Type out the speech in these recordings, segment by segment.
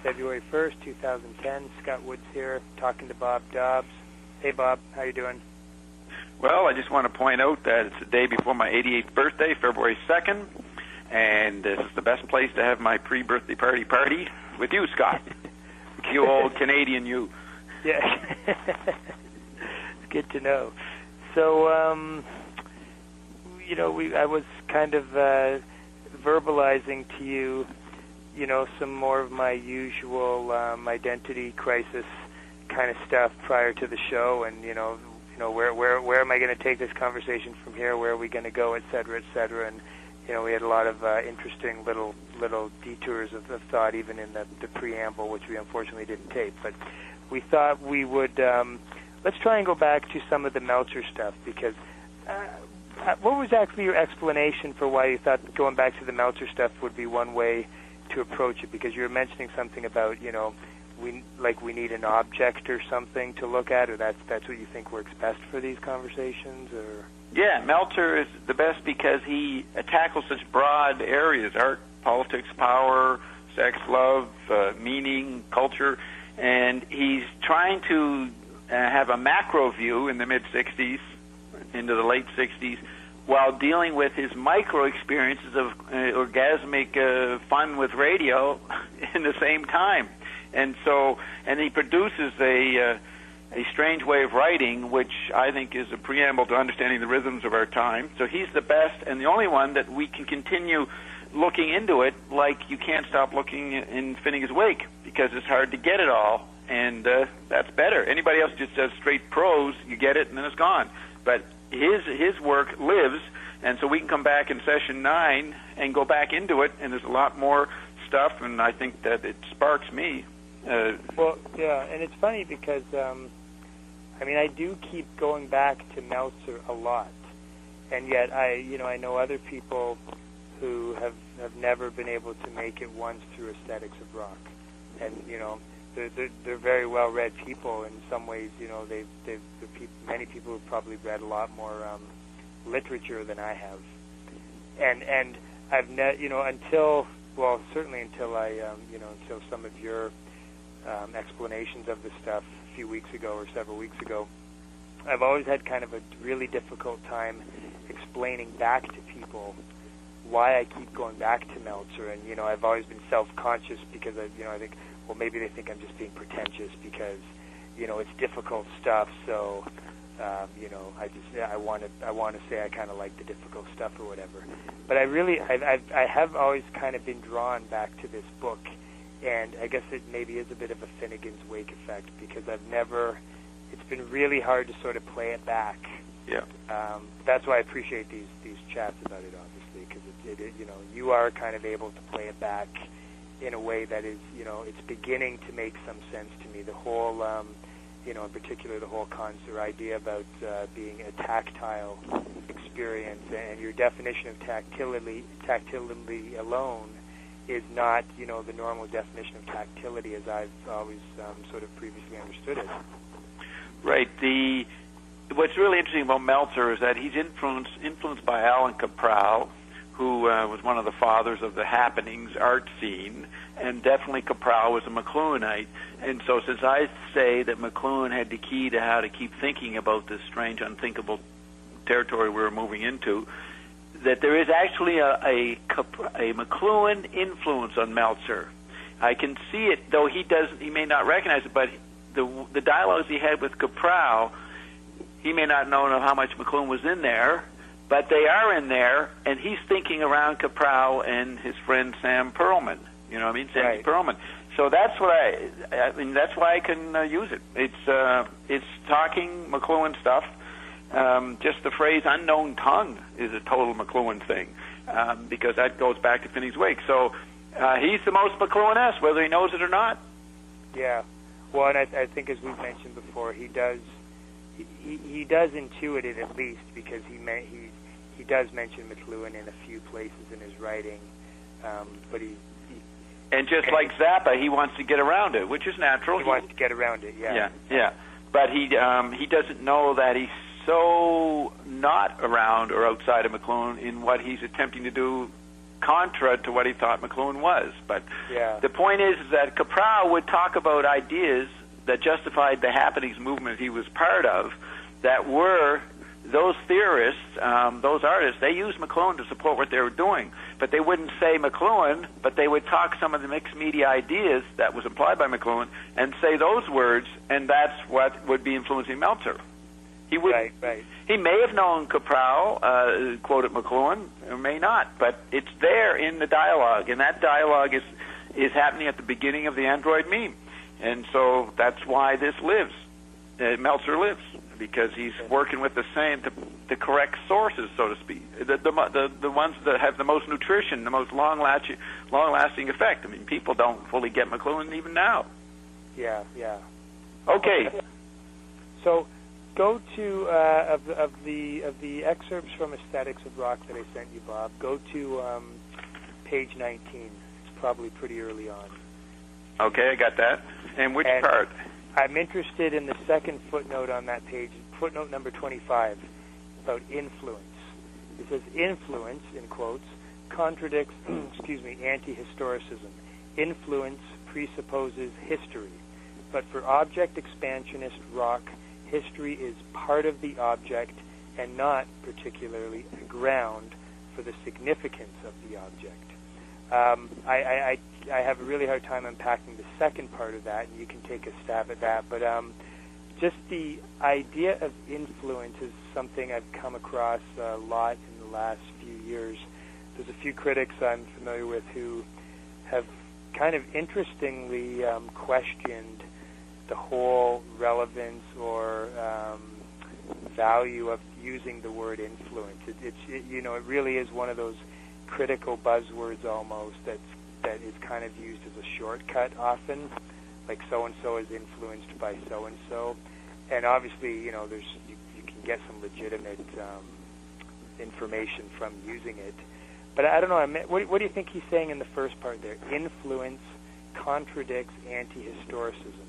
February 1st, 2010. Scott Woods here, talking to Bob Dobbs. Hey, Bob, how you doing? Well, I just want to point out that it's the day before my 88th birthday, February 2nd, and this is the best place to have my pre-birthday party with you, Scott. You old Canadian you. Yeah. It's good to know. So, I was kind of verbalizing to you, some more of my usual identity crisis kind of stuff prior to the show, and where am I going to take this conversation from here? Where are we going to go, et cetera, and we had a lot of interesting little detours of thought, even in the preamble, which we unfortunately didn't tape. But we thought we would let's try and go back to some of the Meltzer stuff, because what was actually your explanation for why you thought going back to the Meltzer stuff would be one way to approach it? Because you were mentioning something about we need an object or something to look at, or that's what you think works best for these conversations, or? Yeah, Meltzer is the best because he tackles such broad areas: art, politics, power, sex, love, meaning, culture, and he's trying to have a macro view in the mid-'60s into the late 60s, while dealing with his micro experiences of orgasmic fun with radio in the same time. And he produces a strange way of writing, which I think is a preamble to understanding the rhythms of our time. So he's the best and the only one that we can continue looking into it, like you can't stop looking in Finnegans' wake, because it's hard to get it all, and that's better. Anybody else just does straight prose, you get it, and then it's gone. But his work lives, and so we can come back in session 9 and go back into it, and there's a lot more stuff, and I think that it sparks me. Well, yeah, and it's funny because, I do keep going back to Meltzer a lot, and yet I know other people who have never been able to make it once through aesthetics of rock, and they're very well-read people in some ways. Many people have probably read a lot more literature than I have, and I've certainly until until some of your explanations of the stuff a few weeks ago or several weeks ago, I've always had kind of a really difficult time explaining back to people why I keep going back to Meltzer. And I've always been self-conscious because I think, well, maybe they think I'm just being pretentious because it's difficult stuff. So I want to say I kind of like the difficult stuff or whatever. But I have always kind of been drawn back to this book. And I guess it maybe is a bit of a Finnegans wake effect, because it's been really hard to sort of play it back. Yeah. That's why I appreciate these chats about it, obviously, because you are kind of able to play it back in a way that is, it's beginning to make some sense to me. The whole, in particular, the whole concept or idea about being a tactile experience, and your definition of tactility alone is not, the normal definition of tactility as I've always sort of previously understood it. Right. What's really interesting about Meltzer is that he's influenced by Allan Kaprow, who was one of the fathers of the happenings art scene, and definitely Kaprow was a McLuhanite. And so since I say that McLuhan had the key to how to keep thinking about this strange, unthinkable territory we were moving into, that there is actually a McLuhan influence on Meltzer. I can see it, though he may not recognize it, but the dialogues he had with Kaprow, he may not know how much McLuhan was in there, but they are in there, and he's thinking around Kaprow and his friend Sam Perlman. Sandy right. Perlman. So that's what that's why I can use it. It's talking McLuhan stuff. Just the phrase "unknown tongue" is a total McLuhan thing, because that goes back to Finnegans' wake. So he's the most McLuhan-esque, whether he knows it or not. Yeah. Well, and I think, as we've mentioned before, he does intuit it, at least, because he does mention McLuhan in a few places in his writing, but and just like Zappa, he wants to get around it, which is natural. He wants to get around it, yeah. Yeah. But he doesn't know that he's so not around or outside of McLuhan in what he's attempting to do contra to what he thought McLuhan was. But the point is that Kaprow would talk about ideas that justified the happenings movement he was part of, that were those theorists, those artists, they used McLuhan to support what they were doing. But they wouldn't say McLuhan, but they would talk some of the mixed media ideas that was implied by McLuhan and say those words, and that's what would be influencing Meltzer. He would. Right. He may have known Kaprow, quoted McLuhan, or may not, but it's there in the dialogue, and that dialogue is happening at the beginning of the Android meme. And so that's why this lives. Meltzer lives, because he's working with the correct sources, so to speak, the ones that have the most nutrition, the most long-lasting effect. I mean, people don't fully get McLuhan even now. Yeah. Okay. So, go to of the excerpts from Aesthetics of Rock that I sent you, Bob. Go to page 19. It's probably pretty early on. Okay, I got that. And which part? I'm interested in the second footnote on that page, footnote number 25, about influence. It says, influence, in quotes, contradicts, anti-historicism. Influence presupposes history. But for object expansionist rock, history is part of the object and not particularly a ground for the significance of the object. I have a really hard time unpacking the second part of that, and you can take a stab at that. But just the idea of influence is something I've come across a lot in the last few years. There's a few critics I'm familiar with who have kind of interestingly questioned the whole relevance or value of using the word influence. It really is one of those critical buzzwords almost that is kind of used as a shortcut often, like so-and-so is influenced by so-and-so. And obviously, you can get some legitimate information from using it. But I don't know, what do you think he's saying in the first part there? Influence contradicts anti-historicism.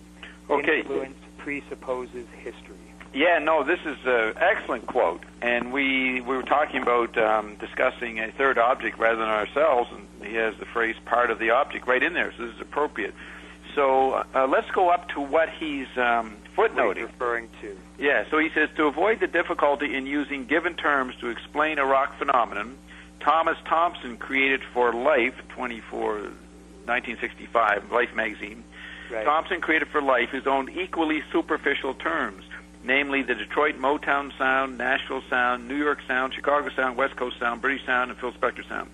Okay. Influence presupposes history. Yeah, no, this is an excellent quote. And we were talking about discussing a third object rather than ourselves, and he has the phrase part of the object right in there, so this is appropriate. So let's go up to what he's footnoting. Referring to. Yeah, so he says, to avoid the difficulty in using given terms to explain a rock phenomenon, Thomas Thompson created for Life, 1965, Life magazine. Right. Thompson created for Life his own equally superficial terms, namely the Detroit Motown sound, Nashville sound, New York sound, Chicago sound, West Coast sound, British sound, and Phil Spector sound.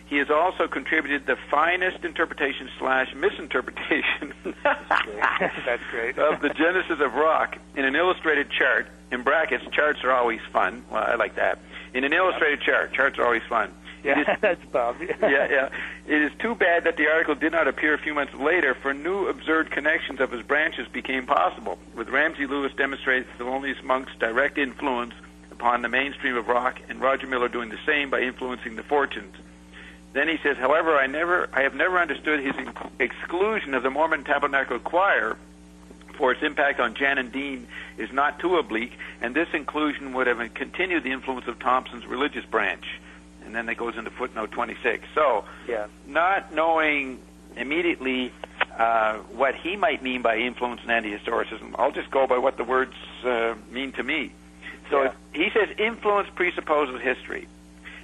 He has also contributed the finest interpretation / misinterpretation That's great. of the genesis of rock in an illustrated chart. In brackets, charts are always fun. Well, I like that. In an illustrated chart, charts are always fun. Yeah, that's Bob. Yeah. It is too bad that the article did not appear a few months later, for new absurd connections of his branches became possible, with Ramsey Lewis demonstrating Thelonious Monk's direct influence upon the mainstream of rock, and Roger Miller doing the same by influencing the Fortunes. Then he says, however, I have never understood his exclusion of the Mormon Tabernacle Choir, for its impact on Jan and Dean is not too oblique, and this inclusion would have continued the influence of Thompson's religious branch. And then it goes into footnote 26. So, not knowing immediately what he might mean by influence and anti-historicism, I'll just go by what the words mean to me. So he says influence presupposes history.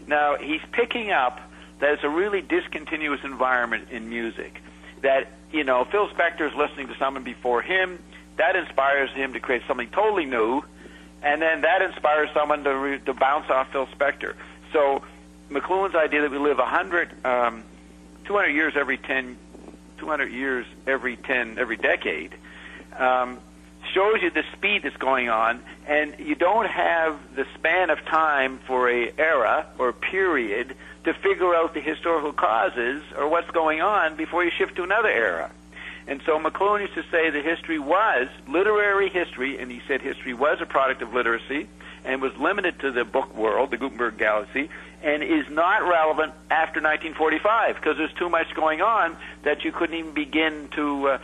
Now, he's picking up that it's a really discontinuous environment in music. That, Phil Spector's listening to someone before him, that inspires him to create something totally new, and then that inspires someone to bounce off Phil Spector. So McLuhan's idea that we live 200 years every decade, shows you the speed that's going on, and you don't have the span of time for a era or period to figure out the historical causes or what's going on before you shift to another era. And so McLuhan used to say that history was literary history, and he said history was a product of literacy and was limited to the book world, the Gutenberg galaxy, and is not relevant after 1945 because there's too much going on that you couldn't even begin to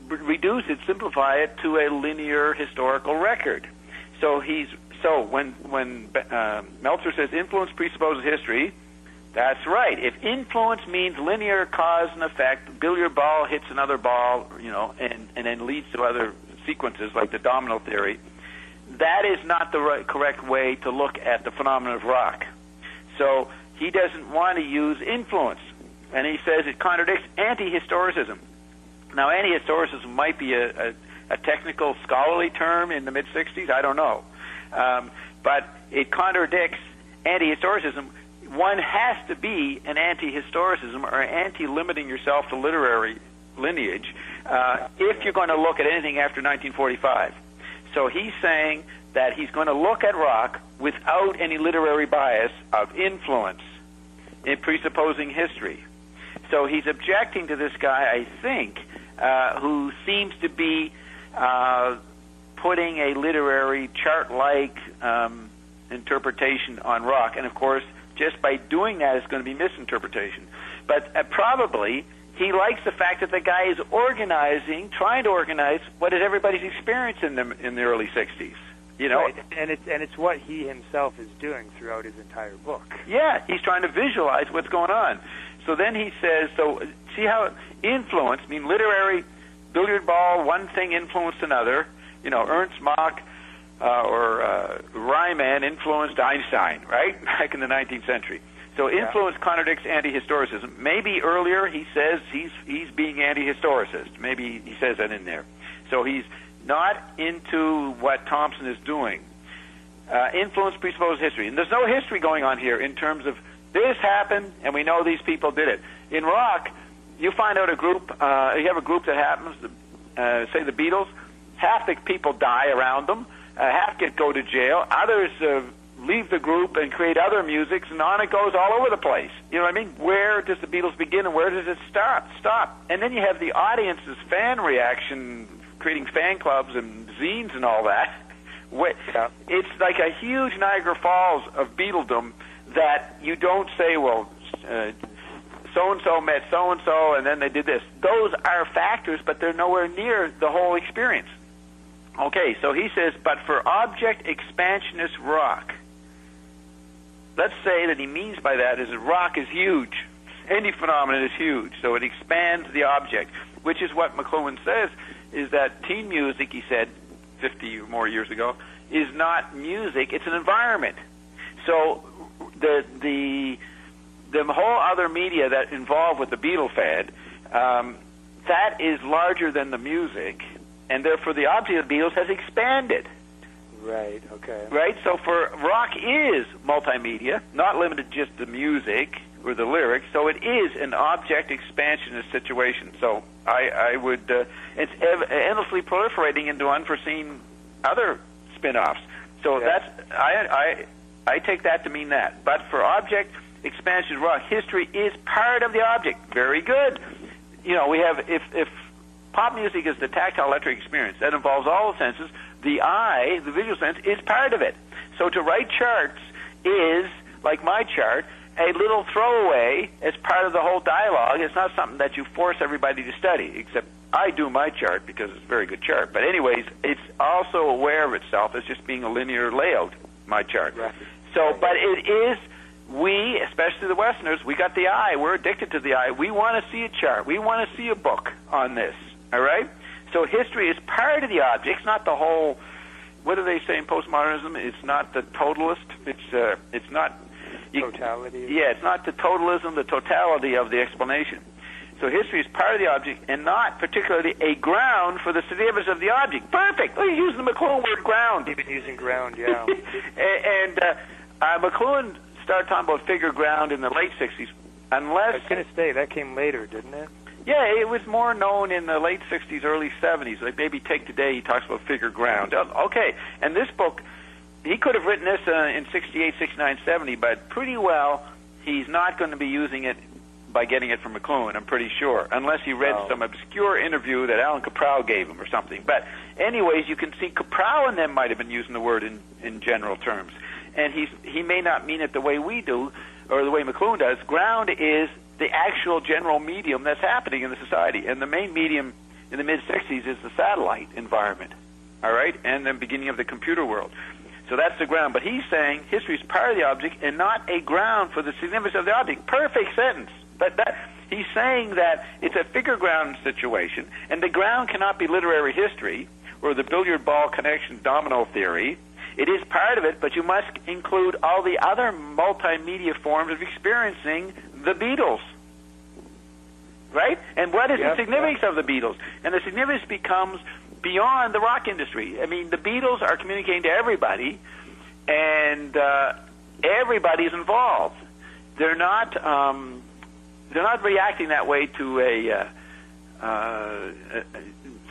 reduce it, simplify it to a linear historical record. So when Meltzer says influence presupposes history, That's right. If influence means linear cause and effect, billiard ball hits another ball, and then leads to other sequences like the domino theory, that is not the correct way to look at the phenomenon of rock. So he doesn't want to use influence, and he says it contradicts anti-historicism. Now, anti-historicism might be a technical scholarly term in the mid-'60s, I don't know. But it contradicts anti-historicism. One has to be an anti-historicism or anti-limiting yourself to literary lineage if you're going to look at anything after 1945. So he's saying that he's going to look at rock without any literary bias of influence in presupposing history. So he's objecting to this guy, I think, who seems to be putting a literary chart-like interpretation on rock. And, of course, just by doing that, it's going to be misinterpretation. But probably he likes the fact that the guy is trying to organize what is everybody's experience in the early 60s. Right. And it's what he himself is doing throughout his entire book. Yeah, he's trying to visualize what's going on. So then he says, see how influence, literary billiard ball, one thing influenced another. Ernst Mach or Riemann influenced Einstein, right, back in the 19th century. So influence contradicts anti-historicism. Maybe earlier he says he's being anti-historicist. Maybe he says that in there. So he's not into what Thompson is doing. Influence presupposes history. And there's no history going on here in terms of this happened and we know these people did it. In rock, you find out a group, you have a group that happens, say the Beatles, half the people die around them, half go to jail, others leave the group and create other musics, and on it goes all over the place. You know what I mean? Where does the Beatles begin and where does it stop? And then you have the audience's fan reaction, creating fan clubs and zines and all that. It's like a huge Niagara Falls of Beatledom that you don't say, well, so-and-so met so-and-so and then they did this. Those are factors, but they're nowhere near the whole experience. Okay, so he says, but for object expansionist rock, let's say that he means by that is that rock is huge. Any phenomenon is huge, so it expands the object, which is what McLuhan says, is that teen music, he said 50 or more years ago, is not music, it's an environment. So the whole other media that involved with the Beatle fad, that is larger than the music, and therefore the object of the Beatles has expanded. Right, okay. Right, so for rock is multimedia, not limited just to music or the lyrics, so it is an object expansionist situation. So I would, it's endlessly proliferating into unforeseen other spin-offs. So that's, I take that to mean that. But for object expansion rock, history is part of the object. Very good. We have, if pop music is the tactile electric experience, that involves all the senses, the eye, the visual sense, is part of it. So to write charts is, like my chart, a little throwaway as part of the whole dialogue. It's not something that you force everybody to study, except I do my chart because it's a very good chart. But anyways, it's also aware of itself as just being a linear layout, my chart. Right. So, but it is, we, especially the Westerners, we got the eye. We're addicted to the eye. We want to see a chart. We want to see a book on this. All right? So history is part of the object. It's not the whole, what do they say in postmodernism? It's not the totalist. It's not... Totality. Yeah, it's not the totalism, the totality of the explanation. So history is part of the object and not particularly a ground for the significance of the object. Perfect. Oh, you're using the McLuhan word ground. Even using ground, yeah. and McLuhan started talking about figure ground in the late 60s. Unless... I was going to say, that came later, didn't it? Yeah, it was more known in the late 60s, early 70s. Like maybe Take Today, he talks about figure ground. Okay, and this book, he could have written this in 68, 69, 70, but pretty well he's not going to be using it by getting it from McLuhan, I'm pretty sure, unless he read some obscure interview that Allan Kaprow gave him or something. But anyways, you can see Kaprow and them might have been using the word in general terms. And he may not mean it the way we do or the way McLuhan does. Ground is the actual general medium that's happening in the society. And the main medium in the mid-60s is the satellite environment, all right, and the beginning of the computer world. So that's the ground. But he's saying history is part of the object and not a ground for the significance of the object. Perfect sentence. But he's saying that it's a figure ground situation, and the ground cannot be literary history or the billiard ball connection domino theory. It is part of it, but you must include all the other multimedia forms of experiencing the Beatles. Right? And what is the significance of the Beatles? And the significance becomes beyond the rock industry. I mean, the Beatles are communicating to everybody, and everybody's involved. They're not reacting that way to a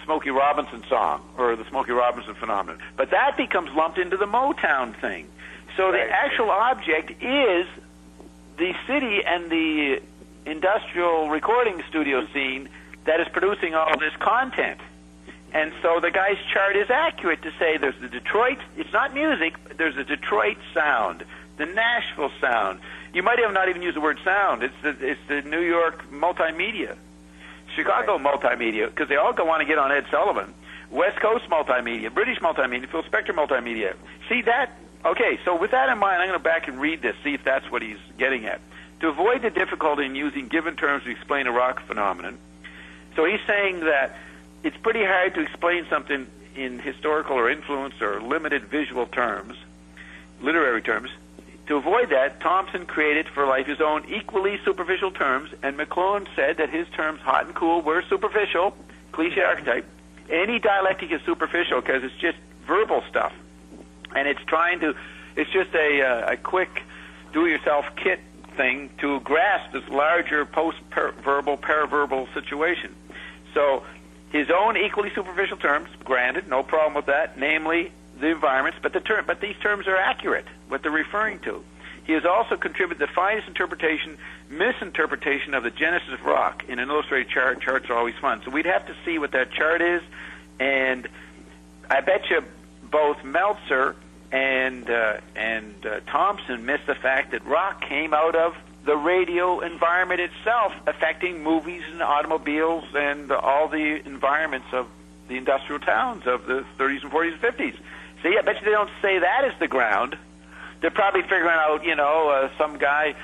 Smokey Robinson song or the Smokey Robinson phenomenon. But that becomes lumped into the Motown thing. So the actual object is the city and the industrial recording studio scene that is producing all this content. And so the guy's chart is accurate to say there's the Detroit, it's not music, but there's the Detroit sound, the Nashville sound. You might have not even used the word sound. It's the New York multimedia, Chicago multimedia, because they all want to get on Ed Sullivan. West Coast multimedia, British multimedia, Phil Spector multimedia. See that? Okay, so with that in mind, I'm going to go back and read this, see if that's what he's getting at. To avoid the difficulty in using given terms to explain a rock phenomenon, so he's saying that it's pretty hard to explain something in historical or influence or limited visual terms, literary terms. To avoid that, Thompson created for life his own equally superficial terms, and McLuhan said that his terms hot and cool were superficial, cliché archetype. Any dialectic is superficial because it's just verbal stuff, and it's just a quick do-it-yourself kit thing to grasp this larger post-verbal, paraverbal situation. So his own equally superficial terms, granted, no problem with that, namely the environments, but these terms are accurate, what they're referring to. He has also contributed the finest misinterpretation of the genesis of rock in an illustrated chart. Charts are always fun. So we'd have to see what that chart is, and I bet you both Meltzer and Thompson missed the fact that rock came out of the radio environment itself, affecting movies and automobiles and all the environments of the industrial towns of the 30s and 40s and 50s. See, I bet you they don't say that as the ground. They're probably figuring out, some guy,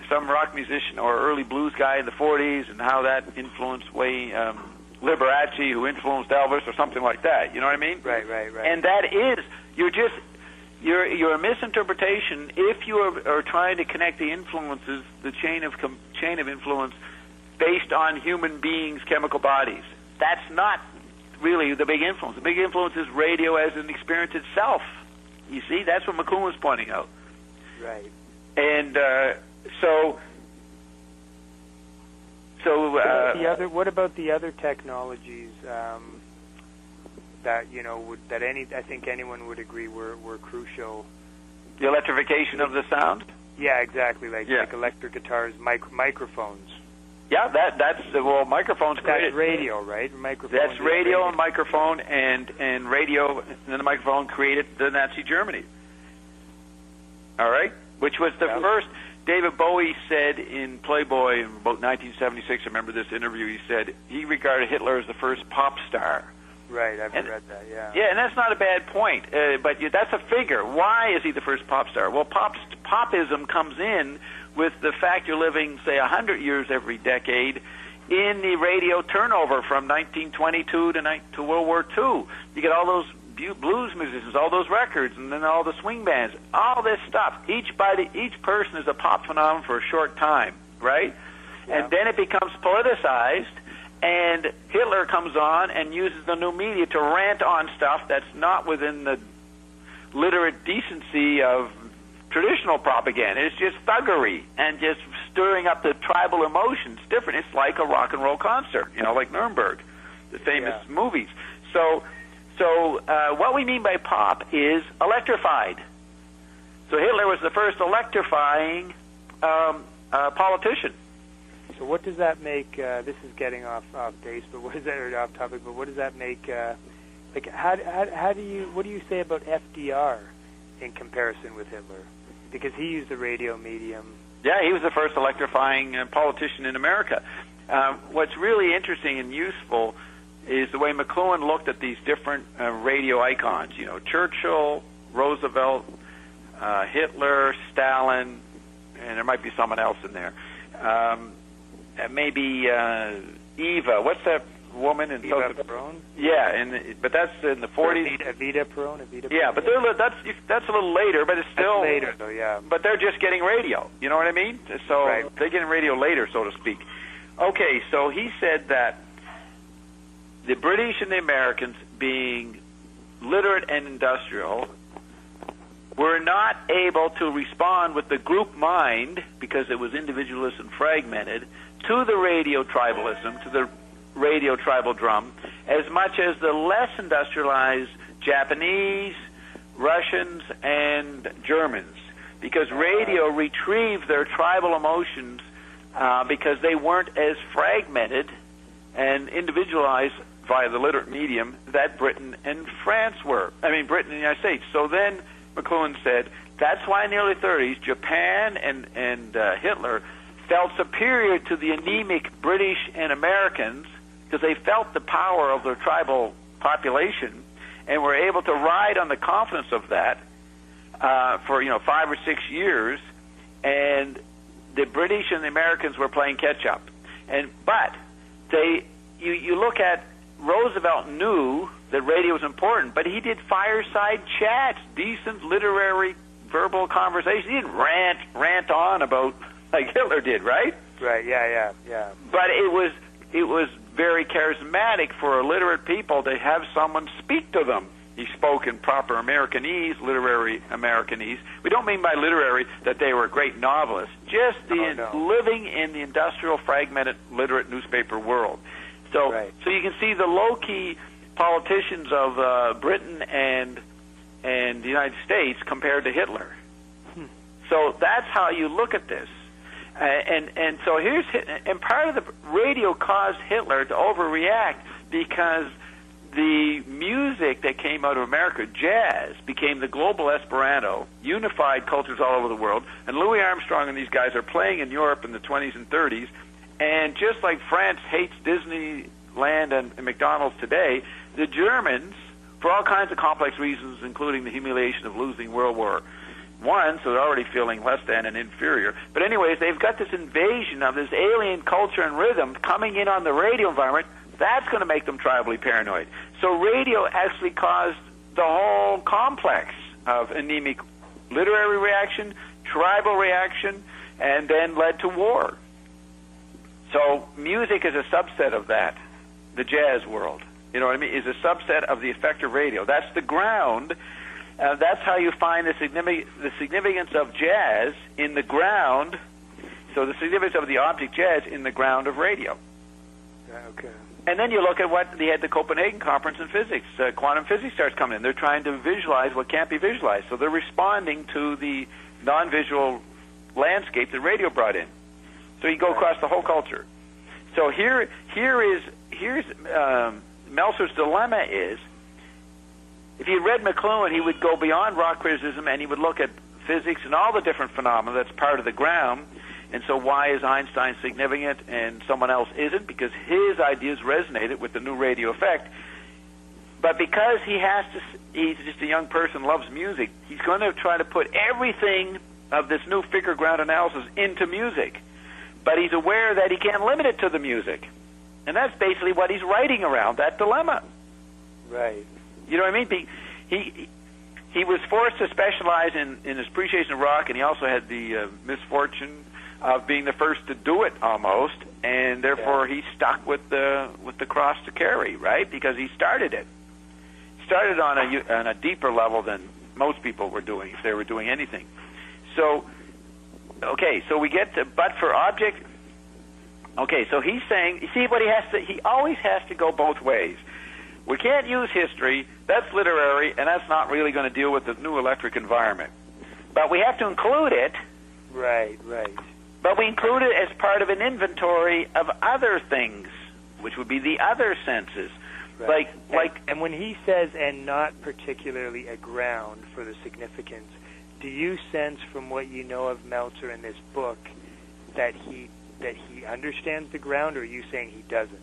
some rock musician or early blues guy in the 40s and how that influenced Liberace, who influenced Elvis or something like that. You know what I mean? Right. And that is, you're a misinterpretation if you are trying to connect the influences, the chain of influence based on human beings' chemical bodies. That's not really the big influence. The big influence is radio as an experience itself. You see, that's what McLuhan was pointing out. Right. And what about the other technologies that I think anyone would agree were crucial? The electrification of the sound? Yeah, exactly. Like electric guitars, microphones. Yeah, microphones created. That's radio, right? That's radio and microphone, and radio, and then the microphone created the Nazi Germany. All right? Which was the first. David Bowie said in Playboy in about 1976, I remember this interview, he said he regarded Hitler as the first pop star. Right, I've read that, yeah. Yeah, and that's not a bad point, but that's a figure. Why is he the first pop star? Well, popism comes in with the fact you're living, say, 100 years every decade in the radio turnover from 1922 to World War II. You get all those blues musicians, all those records, and then all the swing bands, all this stuff. Each person is a pop phenomenon for a short time, right? Yeah. And then it becomes politicized, and Hitler comes on and uses the new media to rant on stuff that's not within the literate decency of traditional propaganda. It's just thuggery and just stirring up the tribal emotions. Different. It's like a rock and roll concert, like Nuremberg, the famous movies. So what we mean by pop is electrified. So Hitler was the first electrifying politician. So what does that make? This is getting off base, but what is that, or off topic? But what does that make? What do you say about FDR in comparison with Hitler? Because he used the radio medium. Yeah, he was the first electrifying politician in America. What's really interesting and useful is the way McLuhan looked at these different radio icons. Churchill, Roosevelt, Hitler, Stalin, and there might be someone else in there. Maybe Eva. What's that woman in Eva Peron? Yeah, but that's in the 40s. Evita Peron. Yeah, but that's a little later, but it's still later though. Yeah. But they're just getting radio. You know what I mean? So right. They're getting radio later, so to speak. Okay, so he said that the British and the Americans, being literate and industrial, were not able to respond with the group mind, because it was individualist and fragmented, to the radio tribalism, to the radio tribal drum, as much as the less industrialized Japanese, Russians, and Germans, because radio retrieved their tribal emotions because they weren't as fragmented and individualized via the literate medium that Britain and France were. Britain and the United States. So then McLuhan said that's why in the early 30s Japan and Hitler felt superior to the anemic British and Americans, because they felt the power of their tribal population and were able to ride on the confidence of that for 5 or 6 years, and the British and the Americans were playing catch up. But you look at Roosevelt knew that radio was important, but he did fireside chats, decent literary verbal conversation. He didn't rant on about like Hitler did, right? Right. Yeah. But it was very charismatic for illiterate people to have someone speak to them. He spoke in proper Americanese, literary Americanese. We don't mean by literary that they were great novelists, just living in the industrial, fragmented, literate newspaper world. So you can see the low-key politicians of Britain and the United States compared to Hitler. So that's how you look at this. And so and part of the radio caused Hitler to overreact, because the music that came out of America, jazz, became the global Esperanto, unified cultures all over the world. And Louis Armstrong and these guys are playing in Europe in the 20s and 30s. And just like France hates Disneyland and McDonald's today, the Germans, for all kinds of complex reasons, including the humiliation of losing World War I, so they're already feeling less than and inferior. But anyways, they've got this invasion of this alien culture and rhythm coming in on the radio environment. That's going to make them tribally paranoid. So radio actually caused the whole complex of anemic literary reaction, tribal reaction, and then led to war. So music is a subset of that. The jazz world, you know what I mean, is a subset of the effect of radio. That's the ground. That's how you find the significance of jazz in the ground. So the significance of the object jazz in the ground of radio. Okay. And then you look at what they had the Copenhagen Conference in physics. Quantum physics starts coming in. They're trying to visualize what can't be visualized. So they're responding to the non-visual landscape that radio brought in. So you go across the whole culture. So here's Meltzer's dilemma is, if he read McLuhan, he would go beyond rock criticism and he would look at physics and all the different phenomena that's part of the ground. And so why is Einstein significant and someone else isn't? Because his ideas resonated with the new radio effect. But because he's just a young person, loves music, he's going to try to put everything of this new figure ground analysis into music. But he's aware that he can't limit it to the music. And that's basically what he's writing around, that dilemma. Right. You know what I mean? He was forced to specialize in his appreciation of rock, and he also had the misfortune of being the first to do it almost, and therefore he's stuck with the cross to carry, right? Because he started it. Started on a deeper level than most people were doing, if they were doing anything. So, okay, so we get to but for object. Okay, so he's saying, you see what he always has to go both ways. We can't use history, that's literary, and that's not really going to deal with the new electric environment. But we have to include it. Right. But we include it as part of an inventory of other things, which would be the other senses. Right. And when he says, and not particularly a ground for the significance, do you sense from what you know of Meltzer in this book that he understands the ground, or are you saying he doesn't?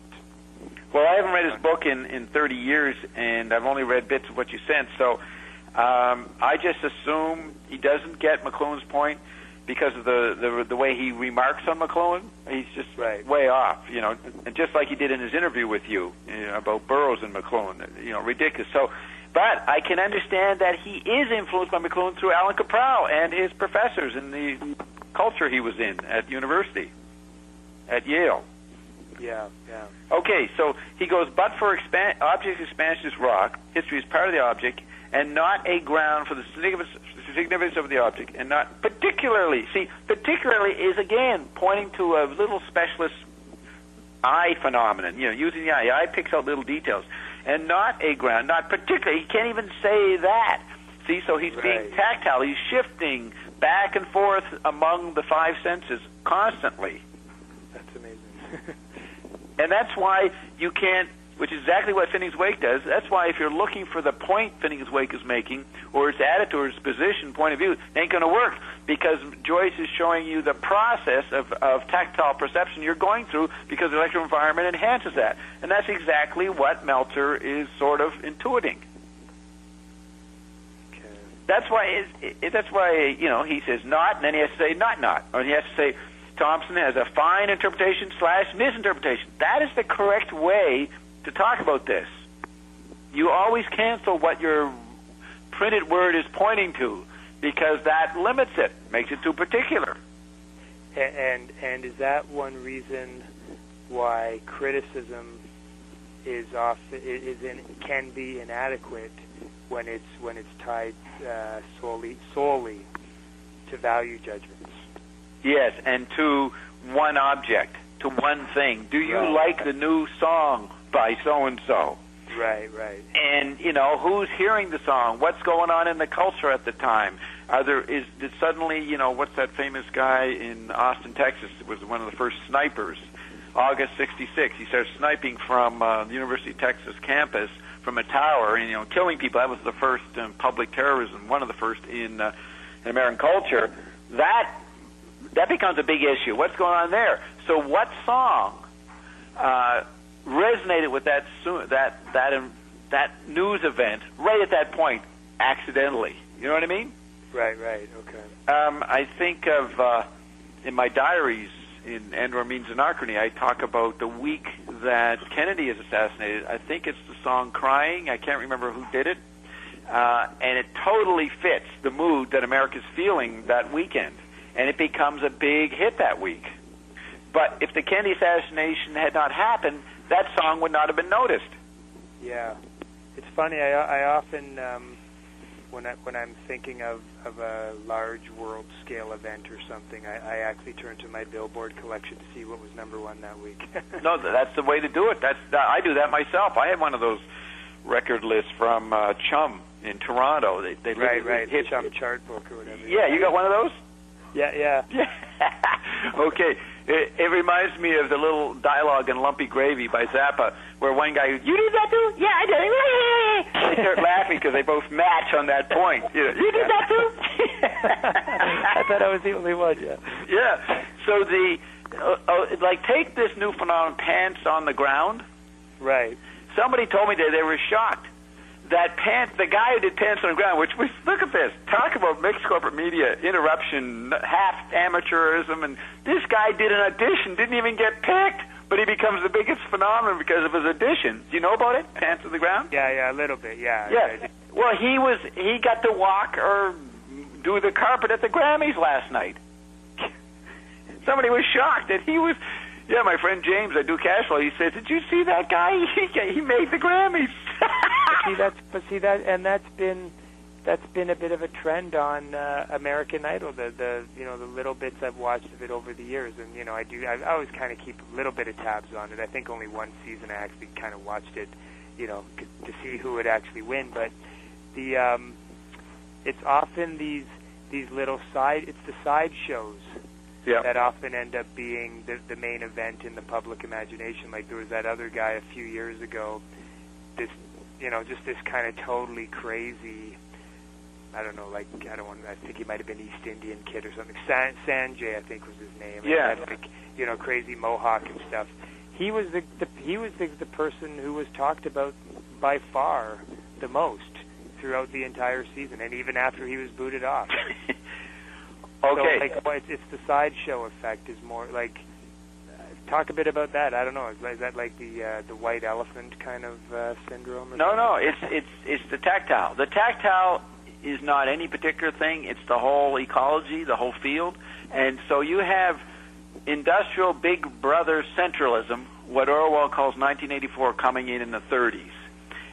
Well, I haven't read his book in 30 years, and I've only read bits of what you sent. So I just assume he doesn't get McLuhan's point because of the way he remarks on McLuhan. He's just way off, and just like he did in his interview with you, about Burroughs and McLuhan, ridiculous. So, but I can understand that he is influenced by McLuhan through Allan Kaprow and his professors in the culture he was in at university, at Yale. Yeah. Okay, so he goes, but for object expansion is rock, history is part of the object, and not a ground for the significance of the object, and not particularly. See, particularly is, again, pointing to a little specialist eye phenomenon, using the eye. The eye picks out little details. And not a ground, not particularly. He can't even say that. See, so he's being tactile. He's shifting back and forth among the five senses constantly. That's amazing. And that's why you can't, which is exactly what Finnegans Wake does. That's why if you're looking for the point Finnegans Wake is making, or its attitude or its position, point of view, it ain't going to work, because Joyce is showing you the process of tactile perception you're going through, because the electrical environment enhances that. And that's exactly what Meltzer is sort of intuiting. Okay. That's why he says not, and then he has to say not, or he has to say Thompson has a fine interpretation / misinterpretation. That is the correct way to talk about this. You always cancel what your printed word is pointing to, because that limits it, makes it too particular. And is that one reason why criticism can be inadequate when it's tied solely to value judgments? Yes, and to one object, to one thing. Do you like the new song by so-and-so? Right. And, who's hearing the song? What's going on in the culture at the time? Did suddenly, what's that famous guy in Austin, Texas? It was one of the first snipers, August 66. He started sniping from the University of Texas campus from a tower and, killing people. That was the first public terrorism, one of the first in American culture. That becomes a big issue. What's going on there? So what song resonated with that news event right at that point, accidentally? You know what I mean? Right. Okay. I think of in my diaries in And/or Means Anachrony, I talk about the week that Kennedy is assassinated. I think it's the song "Crying." I can't remember who did it, and it totally fits the mood that America's feeling that weekend. And it becomes a big hit that week. But if the Kennedy assassination had not happened, that song would not have been noticed. Yeah, it's funny. I often, when I'm thinking of a large world-scale event or something, I actually turn to my Billboard collection to see what was #1 that week. No, that's the way to do it. I do that myself. I had one of those record lists from Chum in Toronto. They right. The Chum chart book or whatever. Yeah, you got one of those? Yeah. Okay. It reminds me of the little dialogue in Lumpy Gravy by Zappa, where one guy goes, "You did that too?" "Yeah, I did it." They start laughing because they both match on that point. "You did that too?" I thought I was the only one, yeah. Yeah. So take this new phenomenon, pants on the ground. Right. Somebody told me that they were shocked that the guy who did Pants on the Ground, which was, look at this, talk about mixed corporate media, interruption, half amateurism, and this guy did an audition, didn't even get picked, but he becomes the biggest phenomenon because of his audition. Do you know about it, Pants on the Ground? Yeah, a little bit, yeah. Yeah. Well, he got to walk or do the carpet at the Grammys last night. Somebody was shocked that he was... Yeah, my friend James, I do cash flow. He said, "Did you see that guy? He made the Grammys." That's been a bit of a trend on American Idol. The little bits I've watched of it over the years, and I always kind of keep a little bit of tabs on it. I think only one season I actually kind of watched it, to see who would actually win. But it's often these little side shows. Yeah. That often end up being the main event in the public imagination. Like there was that other guy a few years ago, just this kind of totally crazy, I think he might have been East Indian kid or something. Sanjay, I think was his name. Yeah. And had, crazy mohawk and stuff. He was the person who was talked about by far the most throughout the entire season, and even after he was booted off. Okay. So, it's the sideshow effect is more like. Talk a bit about that. I don't know. Is that like the white elephant kind of syndrome? No. It's the tactile. The tactile is not any particular thing. It's the whole ecology, the whole field, and so you have industrial big brother centralism, what Orwell calls 1984, coming in the 30s.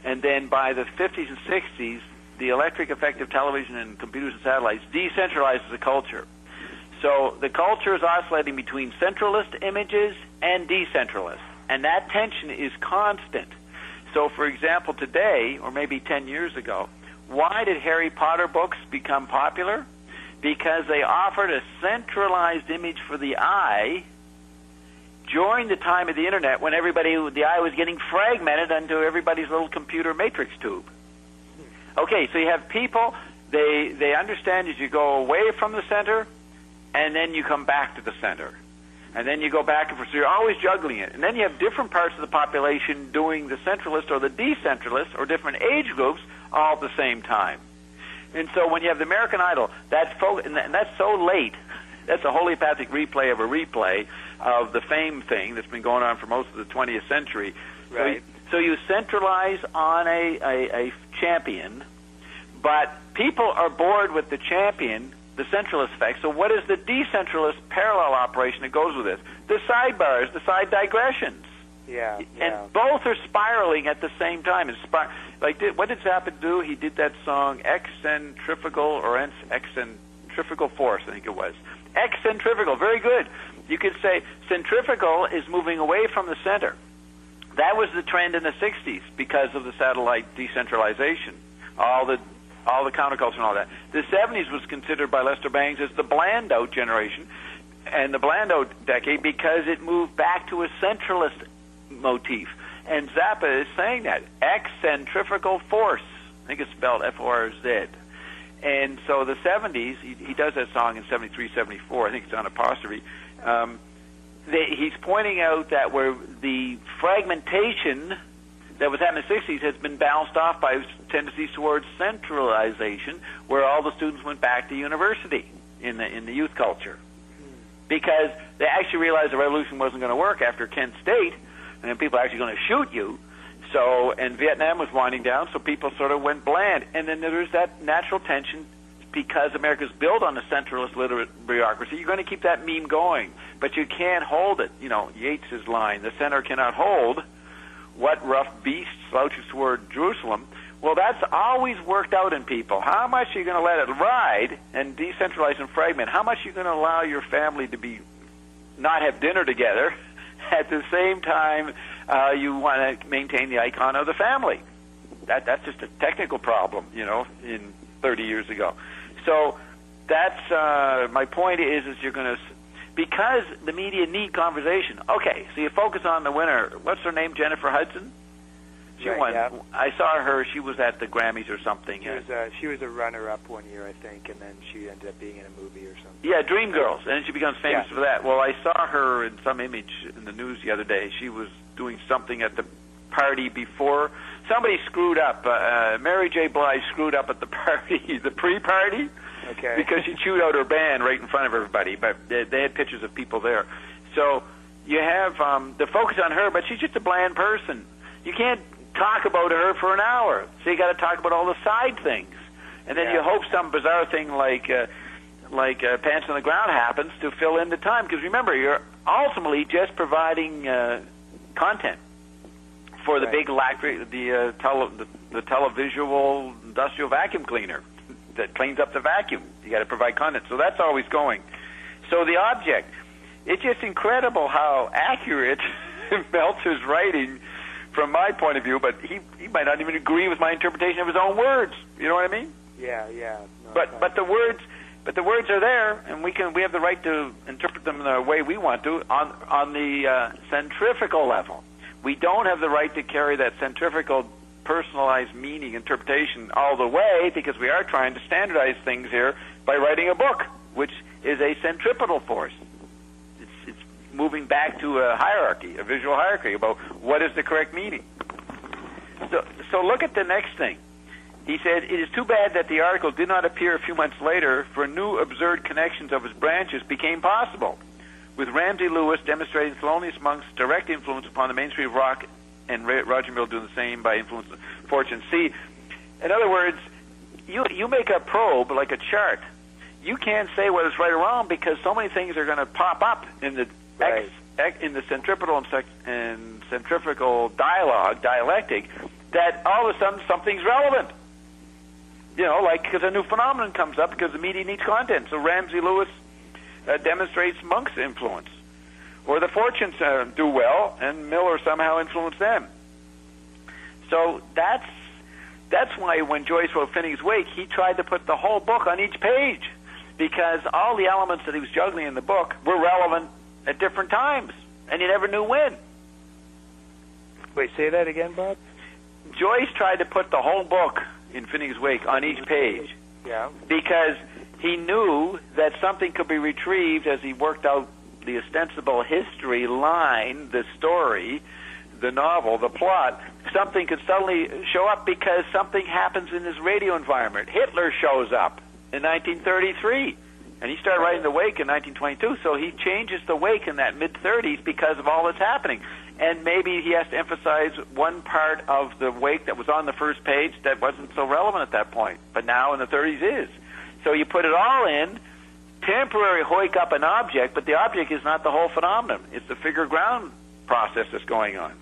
And then by the 50s and 60s, the electric effect of television and computers and satellites decentralizes the culture. So the culture is oscillating between centralist images and decentralist, and that tension is constant. So, for example, today, or maybe 10 years ago, why did Harry Potter books become popular? Because they offered a centralized image for the eye during the time of the Internet when the eye was getting fragmented into everybody's little computer matrix tube. Okay, so you have people, they understand as you go away from the center, and then you come back to the center. And then you go back and forth. So you're always juggling it. And then you have different parts of the population doing the centralist or the decentralist or different age groups all at the same time. And so when you have the American Idol, and that's so late, that's a homeopathic replay of a replay of the fame thing that's been going on for most of the 20th century. Right. So you centralize on a champion, but people are bored with the champion, the centralist effect. So what is the decentralist parallel operation that goes with this? The sidebars, the side digressions. Yeah. And both are spiraling at the same time. What did Zappa do? He did that song Eccentrifugal Force, I think it was. Eccentrifugal, very good. You could say centrifugal is moving away from the center. That was the trend in the 60s because of the satellite decentralization. All the counterculture and all that. The 70s was considered by Lester Bangs as the bland-out generation and the bland-out decade because it moved back to a centralist motif. And Zappa is saying that. Eccentrifugal force. I think it's spelled F-O-R-Z. And so the 70s, he does that song in 73, 74. I think it's on apostrophe. He's pointing out that where the fragmentation that was happening in the 60s has been bounced off by tendencies towards centralization, where all the students went back to university in the youth culture. Because they actually realized the revolution wasn't going to work after Kent State, and then people are actually going to shoot you. So, and Vietnam was winding down, so people sort of went bland. And then there's that natural tension because America's built on a centralist literate bureaucracy. You're going to keep that meme going, but you can't hold it. You know, Yeats's line, the center cannot hold. What rough beast slouches toward Jerusalem? Well, that's always worked out in people. How much are you going to let it ride and decentralize and fragment? How much are you going to allow your family to not have dinner together at the same time you want to maintain the icon of the family? That's just a technical problem, in 30 years ago. So that's my point is you're going to... Because the media need conversation. Okay, so you focus on the winner. What's her name? Jennifer Hudson? She won. Yeah. I saw her. She was at the Grammys or something. She was a runner-up one year, I think, and then she ended up being in a movie or something. Yeah, Dreamgirls, and then she becomes famous for that. Well, I saw her in some image in the news the other day. She was doing something at the party before. Somebody screwed up. Mary J. Blige screwed up at the party, the pre-party. Okay. Because she chewed out her band right in front of everybody, but they had pictures of people there. So you have the focus on her, but she's just a bland person. You can't talk about her for an hour, so you got to talk about all the side things, and then you hope some bizarre thing like Pants on the Ground happens to fill in the time. Because remember, you're ultimately just providing content for the big the televisual industrial vacuum cleaner that cleans up the vacuum. You got to provide content. So that's always going. So the object, it's just incredible how accurate Meltzer's writing from my point of view, but he might not even agree with my interpretation of his own words. You know what I mean? Yeah. No, but the words are there, and we have the right to interpret them the way we want to on the centrifugal level. We don't have the right to carry that centrifugal personalized meaning interpretation all the way, because we are trying to standardize things here by writing a book, which is a centripetal force. It's moving back to a hierarchy, a visual hierarchy about what is the correct meaning. So look at the next thing. He said, "It is too bad that the article did not appear a few months later, for new absurd connections of its branches became possible, with Ramsey Lewis demonstrating Thelonious Monk's direct influence upon the mainstream of rock, and Roger Mill doing the same by influence of Fortune." See, in other words, you make a probe like a chart. You can't say whether it's right or wrong because so many things are going to pop up in the in the centripetal and centrifugal dialectic, that all of a sudden something's relevant. Like because a new phenomenon comes up because the media needs content. So Ramsey Lewis demonstrates Monk's influence, or the Fortunes do well, and Miller somehow influenced them. So that's why when Joyce wrote Finnegans Wake, he tried to put the whole book on each page, because all the elements that he was juggling in the book were relevant at different times, and you never knew when. Wait, say that again, Bob? Joyce tried to put the whole book in Finnegans Wake on each page, because he knew that something could be retrieved as he worked out the ostensible history line, the story, the novel, the plot. Something could suddenly show up because something happens in his radio environment. Hitler shows up in 1933, and he started writing the Wake in 1922, so he changes the Wake in that mid-30s because of all that's happening. And maybe he has to emphasize one part of the Wake that was on the first page that wasn't so relevant at that point, but now in the 30s is. So you put it all in, temporary hoik up an object, but the object is not the whole phenomenon. It's the figure ground process that's going on.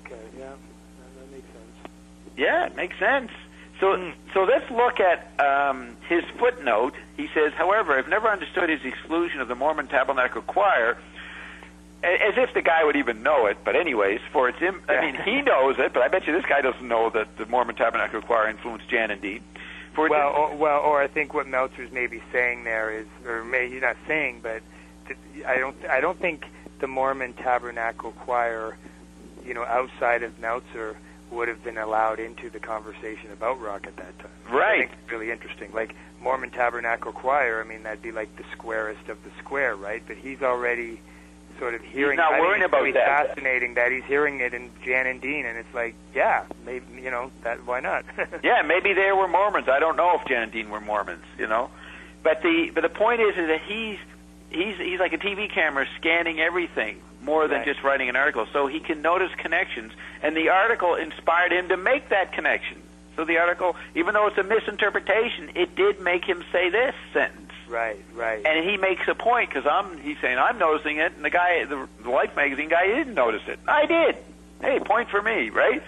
Okay, yeah, that makes sense. Yeah, it makes sense. So let's look at his footnote. He says, however, I've never understood his exclusion of the Mormon Tabernacle Choir, as if the guy would even know it. But anyways, I mean, he knows it, but I bet you this guy doesn't know that the Mormon Tabernacle Choir influenced Jan and Dean. Or I think what Meltzer's maybe saying there is, or maybe he's not saying, but I don't think the Mormon Tabernacle Choir, outside of Meltzer, would have been allowed into the conversation about rock at that time. Right. I think it's really interesting. Like Mormon Tabernacle Choir, I mean, that'd be like the squarest of the square, right? But he's already sort of hearing. He's not worrying about that. Fascinating that he's hearing it in Jan and Dean, and it's like, yeah, maybe that. Why not? Yeah, maybe they were Mormons. I don't know if Jan and Dean were Mormons. But the point is that he's like a TV camera scanning everything more than just writing an article. So he can notice connections, and the article inspired him to make that connection. So the article, even though it's a misinterpretation, it did make him say this sentence. Right. And he makes a point, because he's saying, I'm noticing it, and the guy, the Life magazine guy, he didn't notice it. I did. Hey, point for me, right?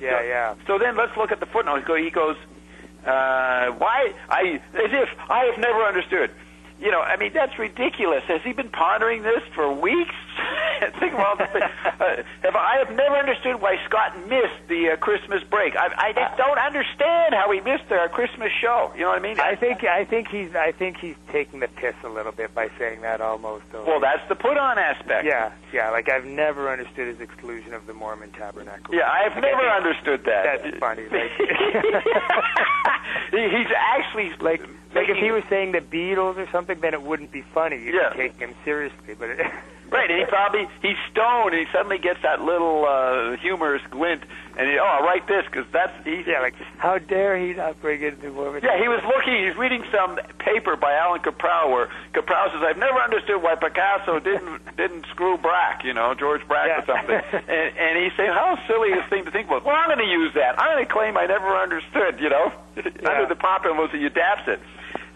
Yeah. So then let's look at the footnote. He goes, as if I have never understood. I mean, that's ridiculous. Has he been pondering this for weeks? Think of all the things. I have never understood why Scott missed the Christmas break. I just don't understand how he missed our Christmas show. You know what I mean? I think he's taking the piss a little bit by saying that almost. Well, that's the put-on aspect. Yeah. Like I've never understood his exclusion of the Mormon Tabernacle. Yeah, I've never understood that. That's funny. Like, he's actually like if he was saying the Beatles or something, then it wouldn't be funny. You'd be taking him seriously, but. Right, and he's stoned, and he suddenly gets that little humorous glint, and I'll write this, because like, how dare he not bring in the Mormon? Yeah, he's reading some paper by Allan Kaprow, where Kaprow says, I've never understood why Picasso didn't screw Braque, George Braque or something, and he's saying, how silly this thing to think about. Well, I'm going to use that. I'm going to claim I never understood, under the popular he adapts it.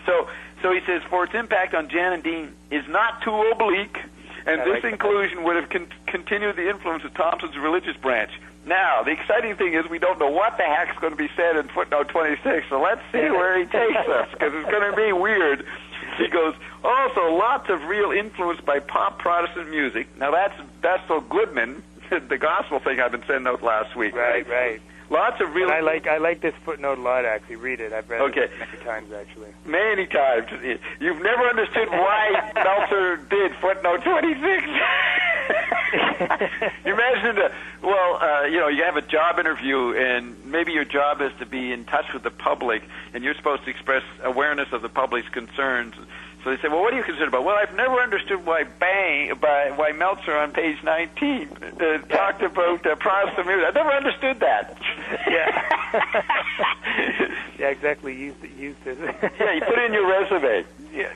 So he says, for its impact on Jan and Dean is not too oblique, and this inclusion would have continued the influence of Thompson's religious branch. Now, the exciting thing is we don't know what the heck's going to be said in footnote 26, so let's see where he takes us, because it's going to be weird. He goes, also lots of real influence by pop Protestant music. Now, that's Vestal Goodman, the gospel thing I've been sending out last week. Right. Lots of real. And I like this footnote a lot. Actually, read it. I've read it many times. Actually, many times. You've never understood why Meltzer did footnote 26. You imagine you have a job interview, and maybe your job is to be in touch with the public, and you're supposed to express awareness of the public's concerns. So they say, well, what are you concerned about? Well, I've never understood why Meltzer on page 19 talked about Protestant music. I've never understood that. Yeah. Yeah, exactly. Use this. Yeah, you put it in your resume. Yeah.